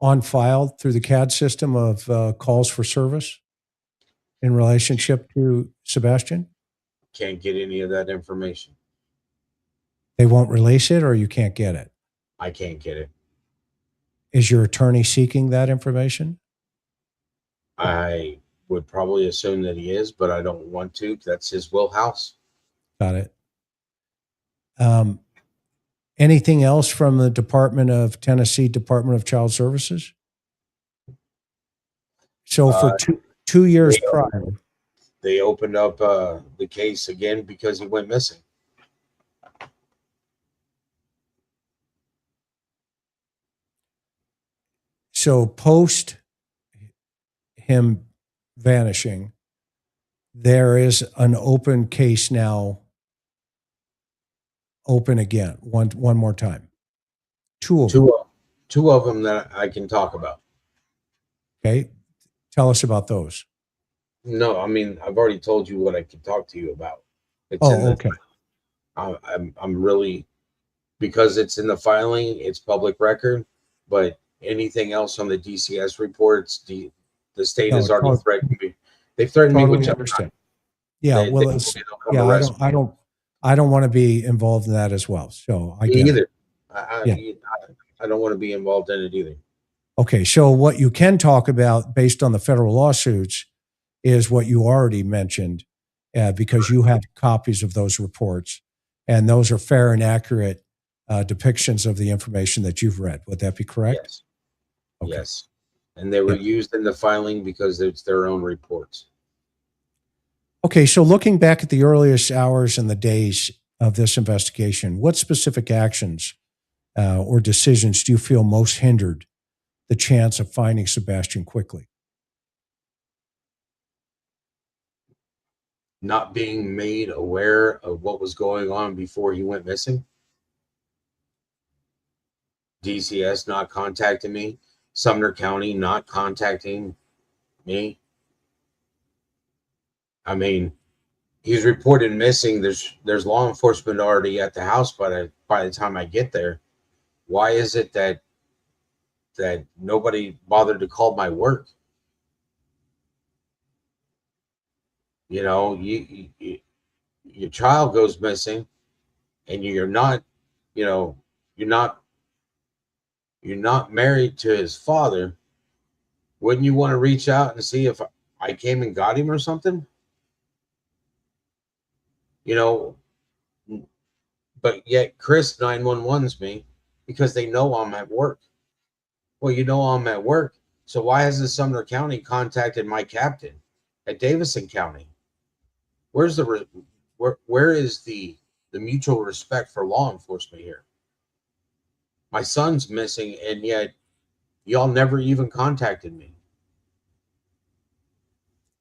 on file through the CAD system of calls for service in relationship to Sebastian? Can't get any of that information. They won't release it, or you can't get it? I can't get it. Is your attorney seeking that information? I would probably assume that he is, but I don't want to. That's his wheelhouse. Got it. Anything else from the Tennessee Department of Child Services? So for two years prior, they opened up the case again because he went missing. So post him vanishing, there is an open case now, open again, one more time. Two of them that I can talk about. Okay. Tell us about those. No, I mean, I've already told you what I can talk to you about. Okay. I'm really, because it's in the filing, it's public record, but anything else on the DCS reports, the state has already threatened me. They've threatened me with understand. Yeah, I don't want to be involved in that as well. So I get either. I don't want to be involved in it either. Okay, so what you can talk about based on the federal lawsuits is what you already mentioned, because you have copies of those reports, and those are fair and accurate depictions of the information that you've read. Would that be correct? Yes. Okay. Yes. And they were used in the filing because it's their own reports. Okay, so looking back at the earliest hours and the days of this investigation, what specific actions or decisions do you feel most hindered the chance of finding Sebastian quickly? Not being made aware of what was going on before he went missing. DCS not contacting me. Sumner County not contacting me. I mean, he's reported missing. There's law enforcement already at the house by the time I get there. Why is it that nobody bothered to call my work? You know, your child goes missing, and you're not married to his father. Wouldn't you want to reach out and see if I came and got him or something? You know, but yet Chris 911's me because they know I'm at work. Well, you know I'm at work, so why hasn't Sumner County contacted my captain at Davison County? Where is the mutual respect for law enforcement here? My son's missing, and yet y'all never even contacted me.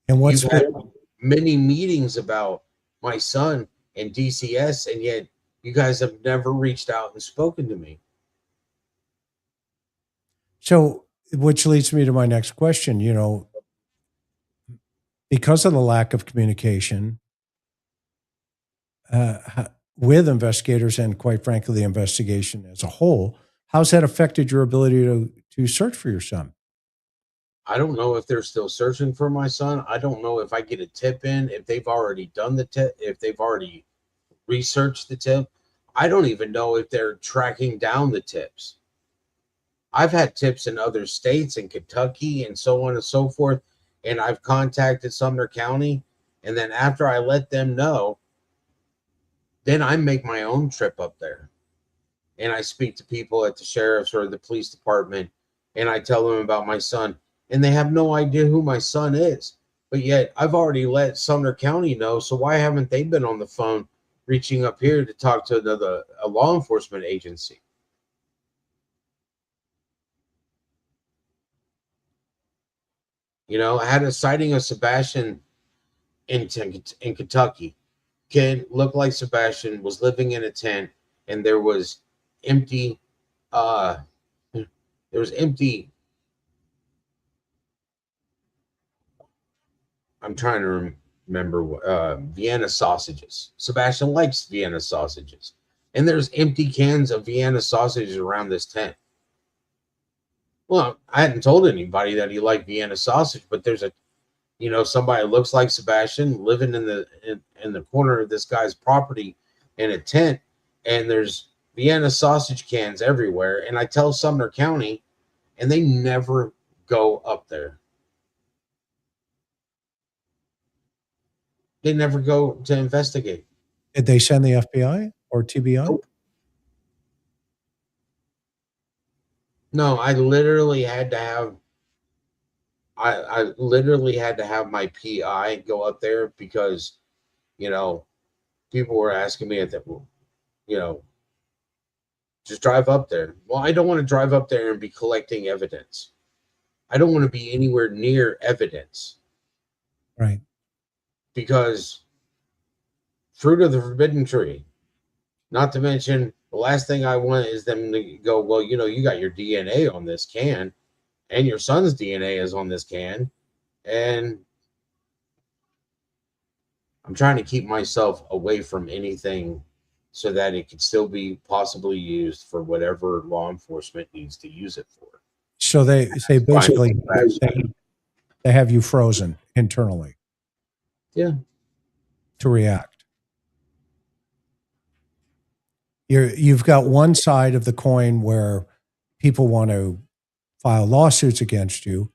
And what's You've had many meetings about my son and DCS, and yet you guys have never reached out and spoken to me. So, which leads me to my next question. You know, because of the lack of communication with investigators and, quite frankly, the investigation as a whole, how's that affected your ability to search for your son? I don't know if they're still searching for my son. I don't know if I get a tip in, if they've already done the tip, if they've already researched the tip. I don't even know if they're tracking down the tips. I've had tips in other states, in Kentucky and so on and so forth, and I've contacted Sumner County, and then after I let them know, then I make my own trip up there, and I speak to people at the sheriff's or the police department, and I tell them about my son, and they have no idea who my son is. But yet I've already let Sumner County know, so why haven't they been on the phone reaching up here to talk to a law enforcement agency? You know, I had a sighting of Sebastian in Kentucky. Kid looked like Sebastian, was living in a tent, and there was empty I'm trying to remember Vienna sausages. Sebastian likes Vienna sausages, and there's empty cans of Vienna sausages around this tent. Well, I hadn't told anybody that he liked Vienna sausage, but there's somebody that looks like Sebastian living in the corner of this guy's property in a tent, and there's Vienna sausage cans everywhere. And I tell Sumner County, and they never go up there. They never go to investigate. Did they send the FBI or TBI? Nope. No, I literally had to have I literally had to have my PI go up there because, you know, people were asking me at that, you know, just drive up there. Well, I don't want to drive up there and be collecting evidence. I don't want to be anywhere near evidence. Right. Because fruit of the forbidden tree, not to mention the last thing I want is them to go, well, you know, you got your DNA on this can and your son's DNA is on this can. And I'm trying to keep myself away from anything so that it could still be possibly used for whatever law enforcement needs to use it for. So they basically they have you frozen internally. Yeah. To react. You've got one side of the coin where people want to file lawsuits against you.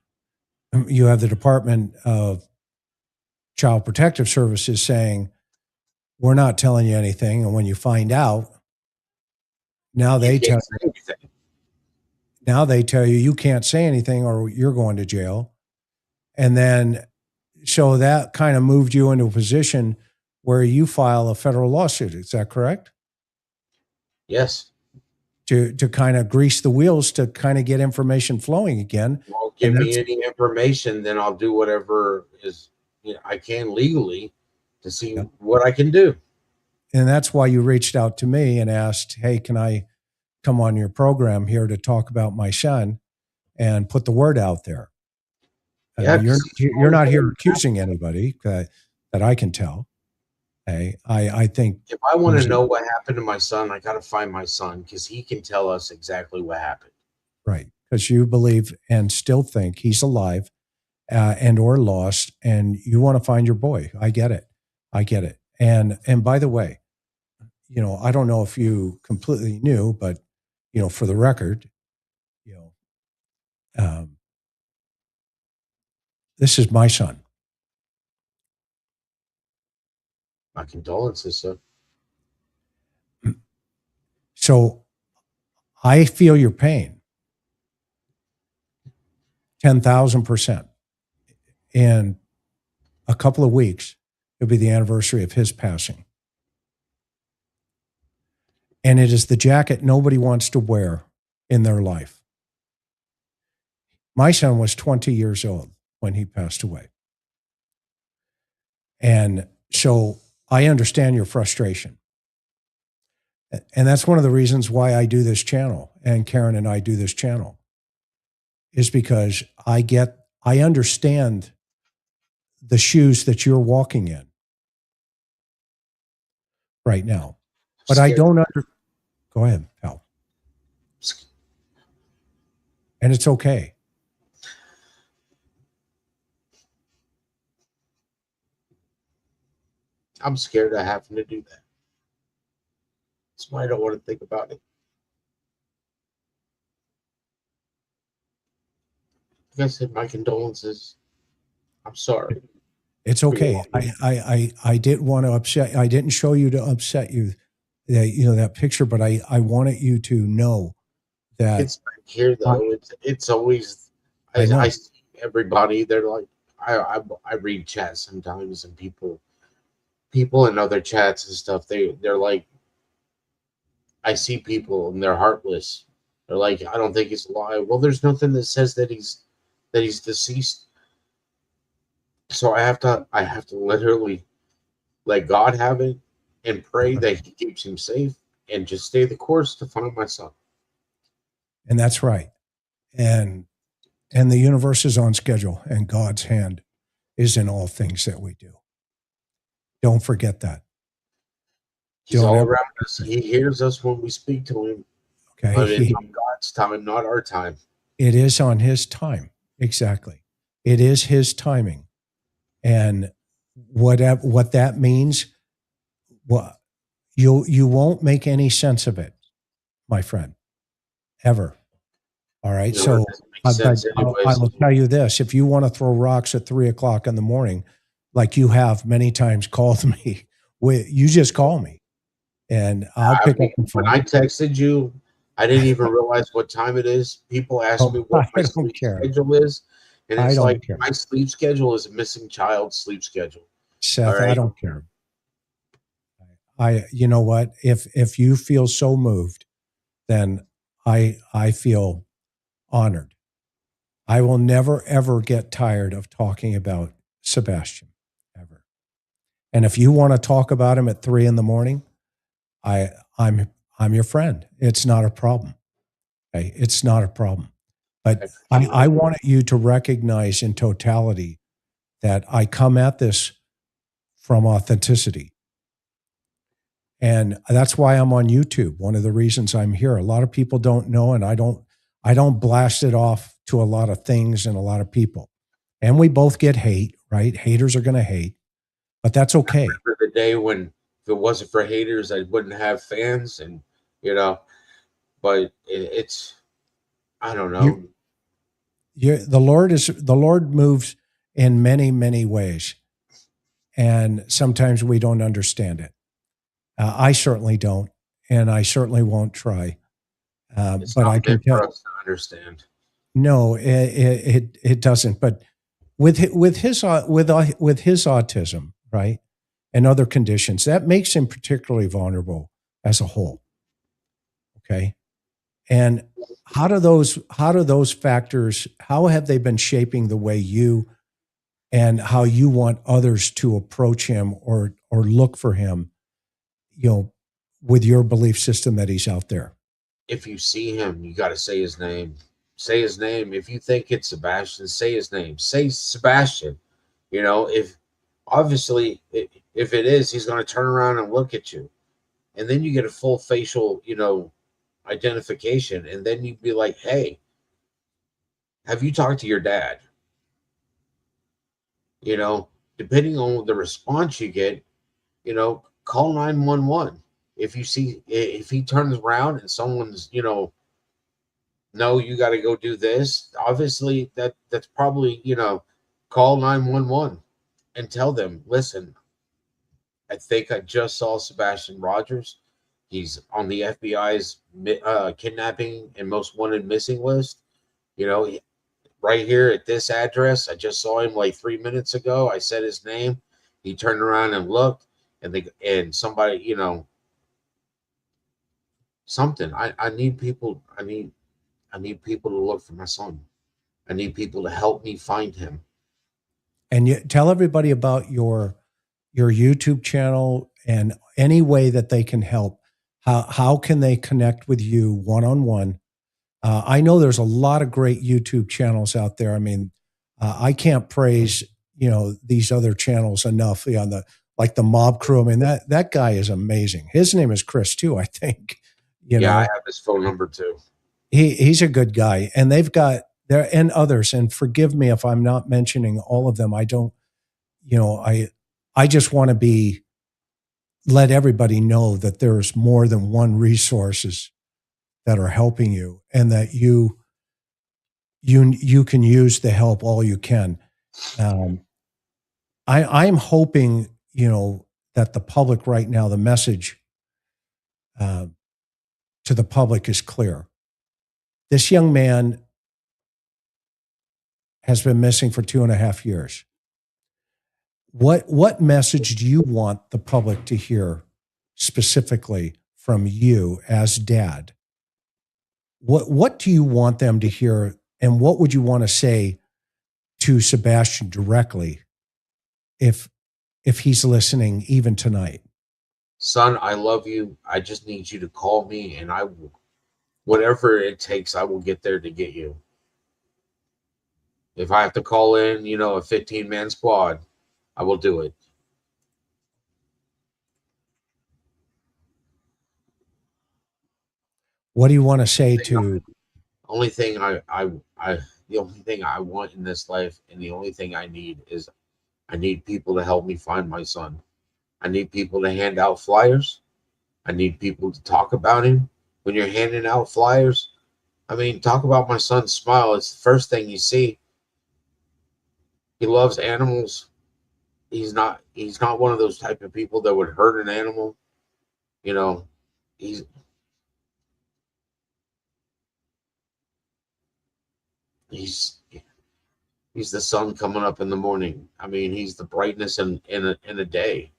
You have the Department of Child Protective Services saying, we're not telling you anything. And when you find out, now they tell you you can't say anything or you're going to jail. And then, so that kind of moved you into a position where you file a federal lawsuit. Is that correct? Yes. To kind of grease the wheels to kind of get information flowing again. Well, give me any information, then I'll do whatever is, you know, I can legally to see what I can do. And that's why you reached out to me and asked, hey, can I come on your program here to talk about my son and put the word out there? Yeah, you're not here accusing anybody that I can tell. Hey, I think if I want to know what happened to my son, I got to find my son because he can tell us exactly what happened. Right. Because you believe and still think he's alive and or lost, and you want to find your boy. I get it. And by the way, you know, I don't know if you completely knew, but, you know, for the record, you know, this is my son. My condolences, sir. So I feel your pain 10,000%. In a couple of weeks, it'll be the anniversary of his passing. And it is the jacket nobody wants to wear in their life. My son was 20 years old when he passed away. And so I understand your frustration. And that's one of the reasons why I do this channel, and Karen and I do this channel, is because I understand the shoes that you're walking in right now. But I don't go ahead, pal. And it's okay. I'm scared of having to do that. That's why I don't want to think about it. Like I said, my condolences. I'm sorry. It's okay. I didn't want to upset. I didn't show you to upset you, that picture, but I wanted you to know that it's back here though. It's always I see everybody. They're like I read chats sometimes, and people in other chats and stuff. They're like, I see people and they're heartless. They're like, I don't think he's alive. Well, there's nothing that says that he's deceased. So I have to literally let God have it and pray that he keeps him safe and just stay the course to find my son. And that's right. And the universe is on schedule, and God's hand is in all things that we do. Don't forget that. He's all around us. He hears us when we speak to him. Okay. But it's on God's time, not our time. It is on his time. Exactly. It is his timing. And what that means, You won't make any sense of it, my friend, ever. All right. You know, it So, doesn't make but sense I anyways. will tell you this: if you want to throw rocks at 3 o'clock in the morning, like you have many times called me, you just call me, and I'll I pick up mean, the when phone. I texted you, I didn't even realize what time it is. People ask me Oh, what I my don't sleep care. schedule is, and I it's don't like care, my sleep schedule is a missing child sleep schedule. All Seth. I right. don't care. You know what? If you feel so moved, then I feel honored. I will never ever get tired of talking about Sebastian ever. And if you want to talk about him at 3 in the morning, I I'm I'm your friend. It's not a problem. Okay? It's not a problem. I But appreciate I it. wanted you to recognize in totality that I come at this from authenticity. And that's why I'm on YouTube. One of the reasons I'm here. A lot of people don't know, and I don't blast it off to a lot of things and a lot of people. And we both get hate, right? Haters are going to hate, but that's okay. For the day when if it wasn't for haters, I wouldn't have fans, and you know. But it's I don't You, know. the Lord moves in many, many ways, and sometimes we don't understand it. I certainly don't, and I certainly won't try. It's But I not can meant tell. for us to understand. No, it doesn't. But with his autism, right, and other conditions, that makes him particularly vulnerable as a whole. Okay, and how do those factors, how have they been shaping the way you and how you want others to approach him or look for him, you know, with your belief system that he's out there? If you see him, you got to say his name. Say his name. If you think it's Sebastian, say his name. Say Sebastian. You know, if obviously if it is, he's going to turn around and look at you, and then you get a full facial, identification, and then you'd be like, "Hey, have you talked to your dad?" You know, depending on the response you get, call 911. If he turns around and someone's, no, you got to go do this. Obviously, that's probably, call 911 and tell them, listen, I think I just saw Sebastian Rogers. He's on the FBI's kidnapping and most wanted missing list. You know, right here at this address. I just saw him like 3 minutes ago. I said his name. He turned around and looked, and somebody, something. I need people. I need people to look for my son. I need people to help me find him. And you tell everybody about your YouTube channel and any way that they can help. How can they connect with you one on one? I know there's a lot of great YouTube channels out there. I mean, I can't praise these other channels enough. On the like the Mob Crew. I mean that guy is amazing. His name is Chris too. I think. You Yeah, I know, have his phone number too. he's a good guy, and they've got there and others. And forgive me if I'm not mentioning all of them. I don't. I just want to let everybody know that there's more than one resources that are helping you, and that you can use the help all you can. Um, I'm hoping that the public right now, the message uh, to the public is clear. This young man has been missing for 2.5 years. What message do you want the public to hear specifically from you as dad? What do you want them to hear, and what would you want to say to Sebastian directly if he's listening even tonight? Son, I love you. I just need you to call me, and I will, whatever it takes, I will get there to get you. If I have to call in, a 15-man squad, I will do it. What do you want to say to Only thing I the only thing I want in this life, and the only thing I need is I need people to help me find my son. I need people to hand out flyers. I need people to talk about him. When you're handing out flyers, I mean, talk about my son's smile. It's the first thing you see. He loves animals. He's not one of those type of people that would hurt an animal. You know, he's he's he's the sun coming up in the morning. I mean, he's the brightness in a day.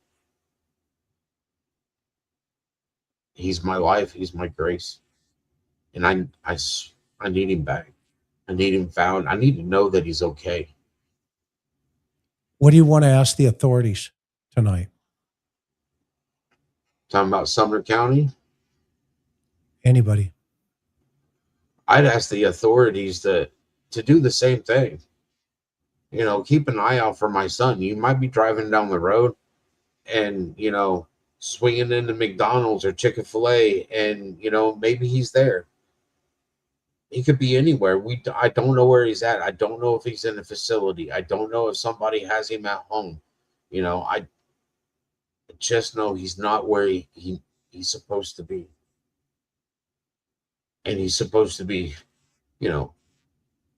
He's my life. He's my grace, and I need him back. I need him found. I need to know that he's okay. What do you want to ask the authorities tonight? Talking about Sumner County, Anybody? I'd ask the authorities to do the same thing. You know, keep an eye out for my son. You might be driving down the road and, you know, swinging into McDonald's or Chick-fil-A, and, you know, maybe he's there. He could be anywhere. I don't know where he's at. I don't know if he's in a facility. I don't know if somebody has him at home. You know, I just know he's not where he's supposed to be. And he's supposed to be, you know,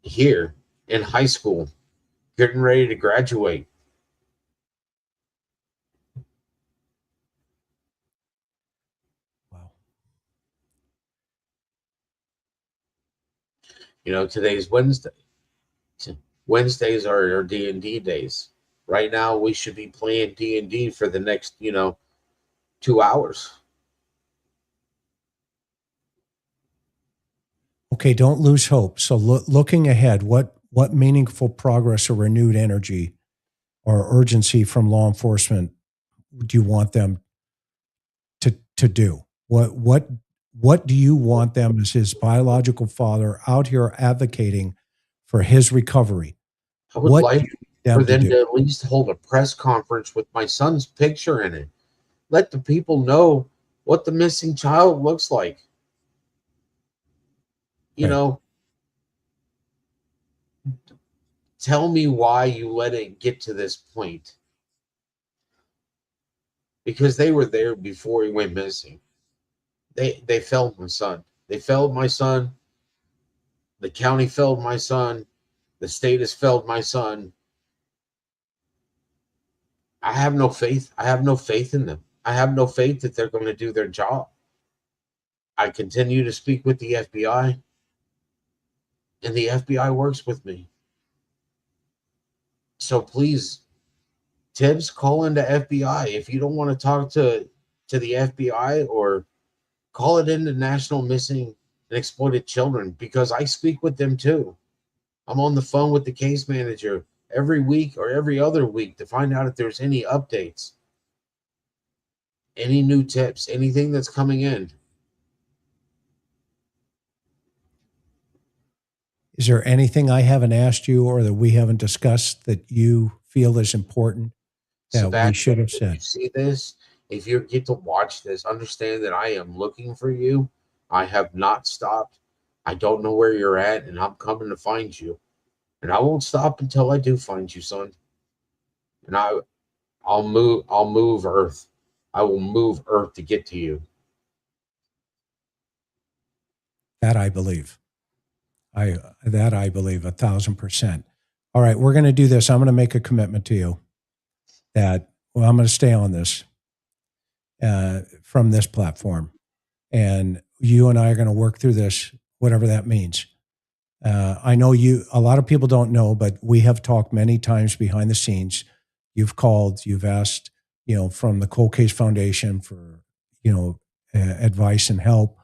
here in high school, getting ready to graduate. Wow. You know, today's Wednesday. Wednesdays are D&D days. Right now, we should be playing D&D for the next, you know, 2 hours. Okay, don't lose hope. So looking ahead, what meaningful progress or renewed energy or urgency from law enforcement do you want them to do? What do you want them as his biological father out here advocating for his recovery? I would What like do you want for them them to do? to at least hold a press conference with my son's picture in it. Let the people know what the missing child looks like. You Okay. know, tell me why you let it get to this point. Because they were there before he went missing. They failed my son. They failed my son. The county failed my son. The state has failed my son. I have no faith. I have no faith in them. I have no faith that they're going to do their job. I continue to speak with the FBI, and the FBI works with me. So please, Tibbs, call into FBI. If you don't want to talk to the FBI, or call it into National Missing and Exploited Children, because I speak with them too. I'm on the phone with the case manager every week or every other week to find out if there's any updates, any new tips, anything that's coming in. Is there anything I haven't asked you or that we haven't discussed that you feel is important that we should Sebastian, have if you said? see this, if you get to watch this, understand that I am looking for you. I have not stopped. I don't know where you're at, and I'm coming to find you. And I won't stop until I do find you, son. And I'll move Earth. I will move Earth to get to you. That I believe. I believe 1,000%. All right, we're going to do this. I'm going to make a commitment to you that I'm going to stay on this from this platform, and you and I are going to work through this, whatever that means. I know a lot of people don't know, but we have talked many times behind the scenes. You've called, you've asked, from the Cold Case Foundation for, advice and help.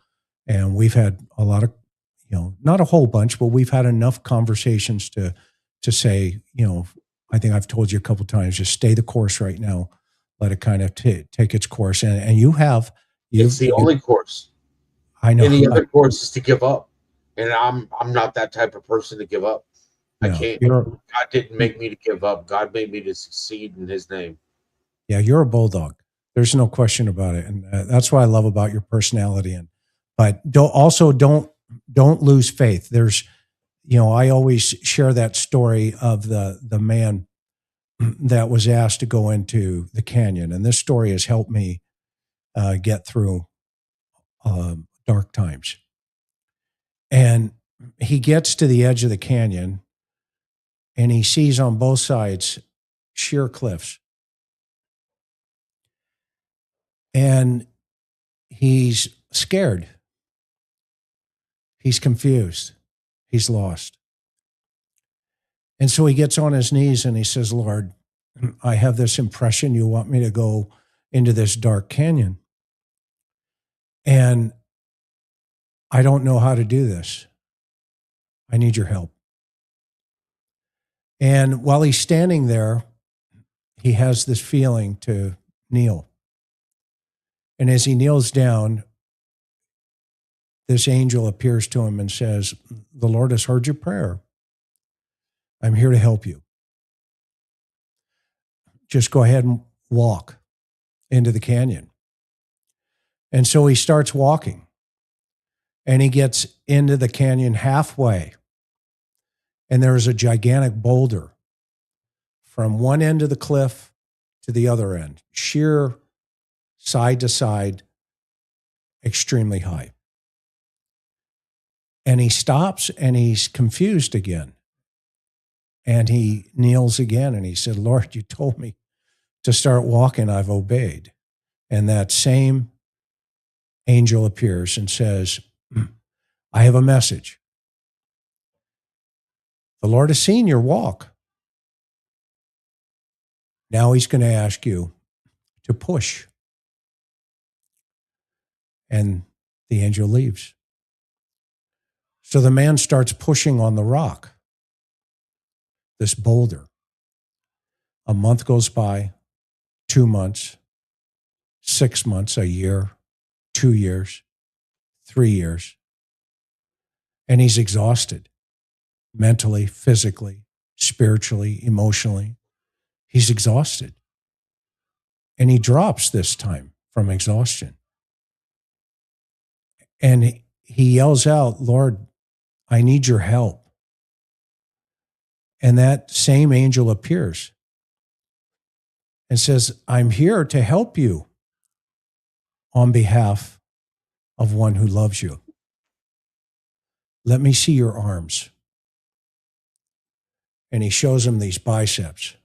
And we've had a lot of, not a whole bunch, but we've had enough conversations to say, I think I've told you a couple of times, just stay the course right now. Let it kind of take its course. And It's the only course. I know. Any other course is to give up. And I'm not that type of person to give up. I can't. God didn't make me to give up. God made me to succeed in his name. Yeah, you're a bulldog. There's no question about it. And that's what I love about your personality. But don't lose faith. There's, I always share that story of the man that was asked to go into the canyon. And this story has helped me get through dark times. And he gets to the edge of the canyon and he sees on both sides sheer cliffs. And he's scared. He's confused. He's lost. And so he gets on his knees and he says, Lord, I have this impression you want me to go into this dark canyon. And I don't know how to do this. I need your help. And while he's standing there, he has this feeling to kneel. And as he kneels down, this angel appears to him and says, the Lord has heard your prayer. I'm here to help you. Just go ahead and walk into the canyon. And so he starts walking. And he gets into the canyon halfway. And there is a gigantic boulder from one end of the cliff to the other end, sheer side to side, extremely high. And he stops and he's confused again. And he kneels again and he said, Lord, you told me to start walking. I've obeyed. And that same angel appears and says, I have a message. The Lord has seen your walk. Now he's going to ask you to push. And the angel leaves. So the man starts pushing on the rock, this boulder. A month goes by, 2 months, 6 months, a year, 2 years, 3 years. And he's exhausted, mentally, physically, spiritually, emotionally. He's exhausted. And he drops this time from exhaustion. And he yells out, Lord, I need your help. And that same angel appears and says, I'm here to help you on behalf of one who loves you. Let me see your arms. And he shows him these biceps.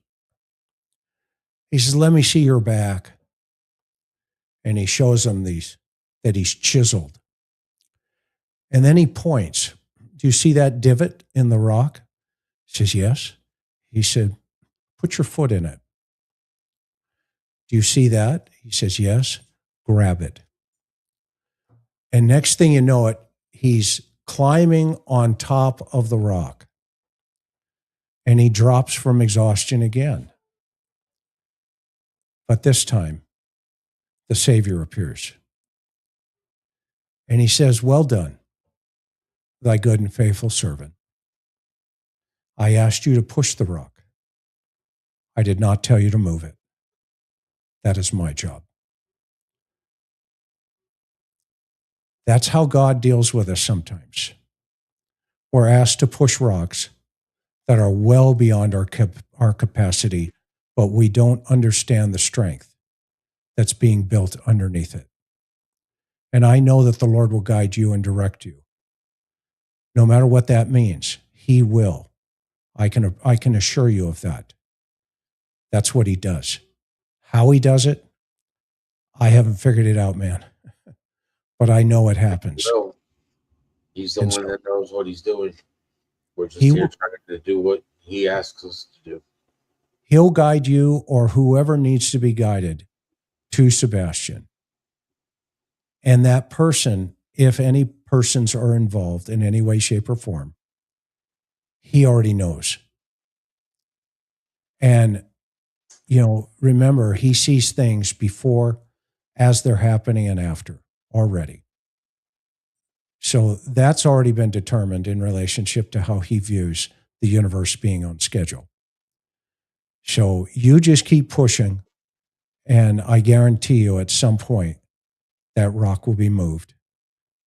He says, let me see your back. And he shows him these, that he's chiseled. And then he points. Do you see that divot in the rock? He says, yes. He said, put your foot in it. Do you see that? He says, yes. Grab it. And next thing you know it, he's climbing on top of the rock. And he drops from exhaustion again. But this time, the Savior appears. And he says, well done, thy good and faithful servant. I asked you to push the rock. I did not tell you to move it. That is my job. That's how God deals with us sometimes. We're asked to push rocks that are well beyond our capacity, but we don't understand the strength that's being built underneath it. And I know that the Lord will guide you and direct you. No matter what that means, He will. I can assure you of that. That's what He does. How He does it, I haven't figured it out, man. But I know it happens. No, He's the one that knows what He's doing. We're just here trying to do what He asks us to do. He'll guide you or whoever needs to be guided to Sebastian. And that person, if any persons are involved in any way, shape, or form, He already knows. And, remember, He sees things before, as they're happening, and after already. So that's already been determined in relationship to how He views the universe being on schedule. So you just keep pushing, and I guarantee you at some point that rock will be moved,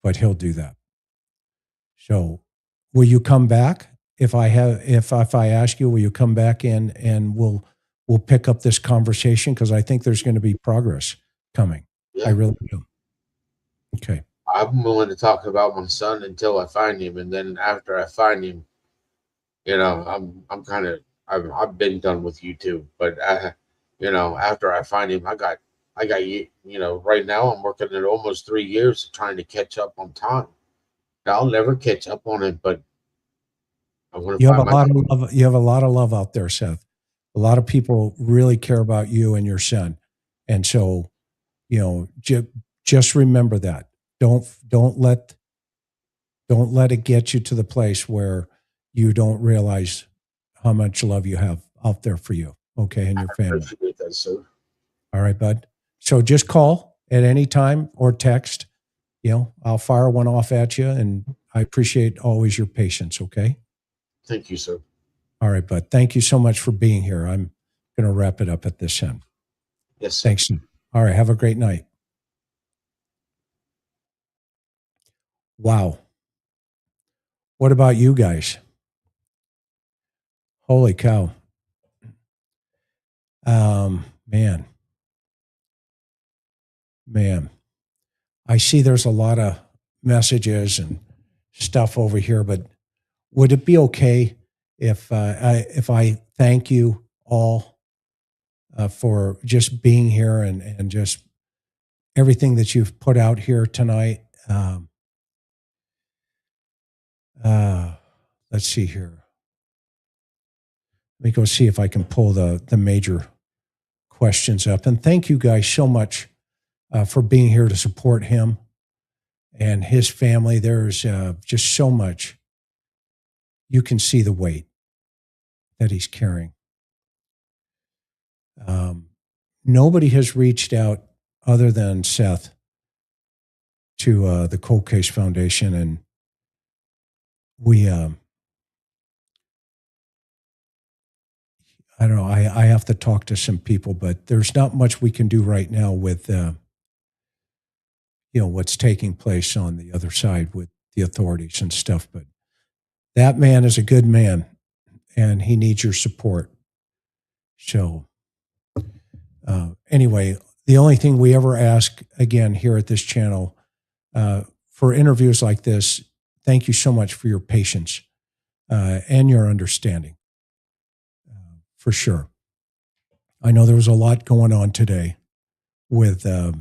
but He'll do that. So will you come back? If I ask you, will you come back in and we'll pick up this conversation? Because I think there's going to be progress coming. Yeah. I really do. Okay. I'm willing to talk about my son until I find him, and then after I find him, I'm kind of I've been done with YouTube, but after I find him, I got right now I'm working at almost 3 years trying to catch up on time. I'll never catch up on it, but I want to You have find a lot of love. You have a lot of love out there, Seth. A lot of people really care about you and your son, and so just remember that. Don't let it get you to the place where you don't realize how much love you have out there for you, okay, and your family. I appreciate that, sir. All right, bud. So just call at any time or text. I'll fire one off at you, and I appreciate always your patience, okay? Thank you, sir. All right, bud. Thank you so much for being here. I'm going to wrap it up at this end. Yes, sir. Thanks. All right, have a great night. Wow. What about you guys? Holy cow. Man. I see there's a lot of messages and stuff over here, but would it be okay if I thank you all for just being here and just everything that you've put out here tonight? Let's see here. Let me go see if I can pull the major questions up. And thank you guys so much for being here to support him and his family. There's just so much. You can see the weight that he's carrying. Nobody has reached out other than Seth to the Cold Case Foundation, and we I don't know. I have to talk to some people, but there's not much we can do right now with what's taking place on the other side with the authorities and stuff. But that man is a good man, and he needs your support. So anyway, the only thing we ever ask again here at this channel for interviews like this, thank you so much for your patience and your understanding. For sure. I know there was a lot going on today with the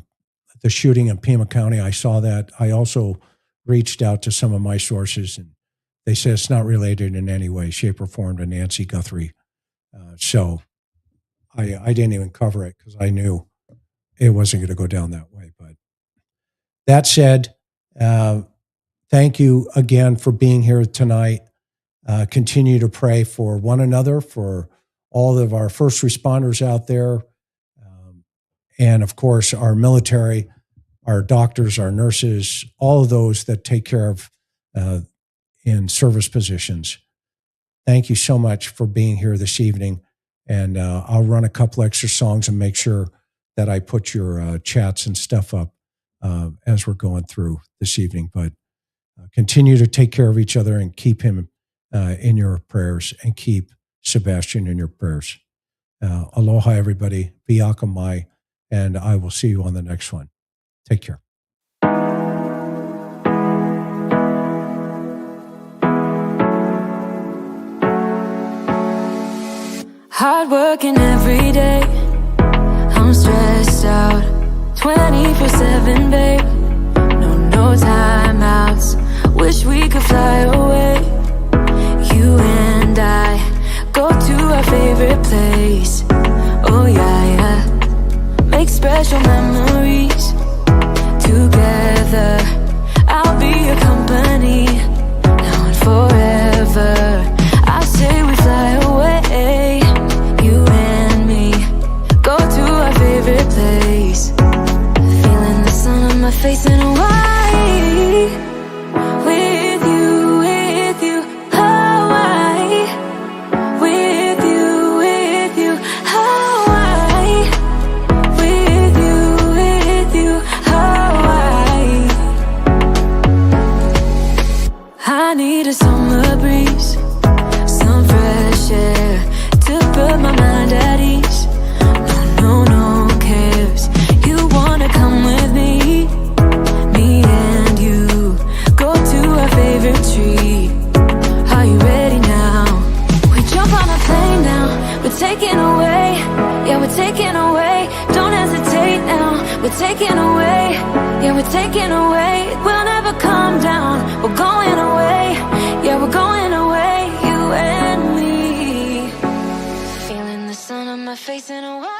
shooting in Pima County. I saw that. I also reached out to some of my sources, and they said it's not related in any way, shape, or form to Nancy Guthrie. So I didn't even cover it because I knew it wasn't going to go down that way. But that said, thank you again for being here tonight. Continue to pray for one another, for all of our first responders out there, and of course our military, our doctors, our nurses, all of those that take care of in service positions. Thank you so much for being here this evening, and I'll run a couple extra songs and make sure that I put your chats and stuff up as we're going through this evening. But continue to take care of each other and keep him in your prayers, and keep Sebastian in your prayers. Aloha, everybody. Biaka mai, and I will see you on the next one. Take care. Hard working every day, I'm stressed out 24/7, babe. No timeouts, wish we could fly away. You and I go to our favorite place. Oh yeah, make special memories together. I'll be your company now and forever. I say we fly away, you and me, go to our favorite place. Feeling the sun on my face in Hawaii. With you, Hawaii. With you, Hawaii. With you, Hawaii. I need a summer breeze, some fresh air to put my mind at ease. No cares. You wanna come with me away. Yeah, we're taking away. We'll never come down. We're going away. Yeah, we're going away. You and me. Feeling the sun on my face in a while.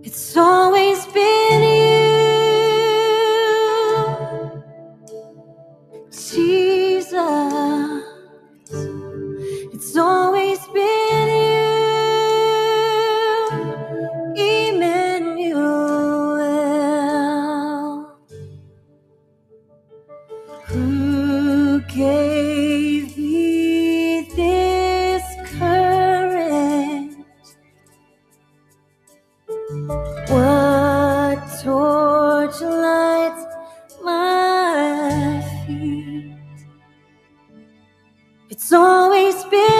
It's always been you, Jesus. It's always been you, Emmanuel. Who gave me this courage? What torch lights my feet? It's always been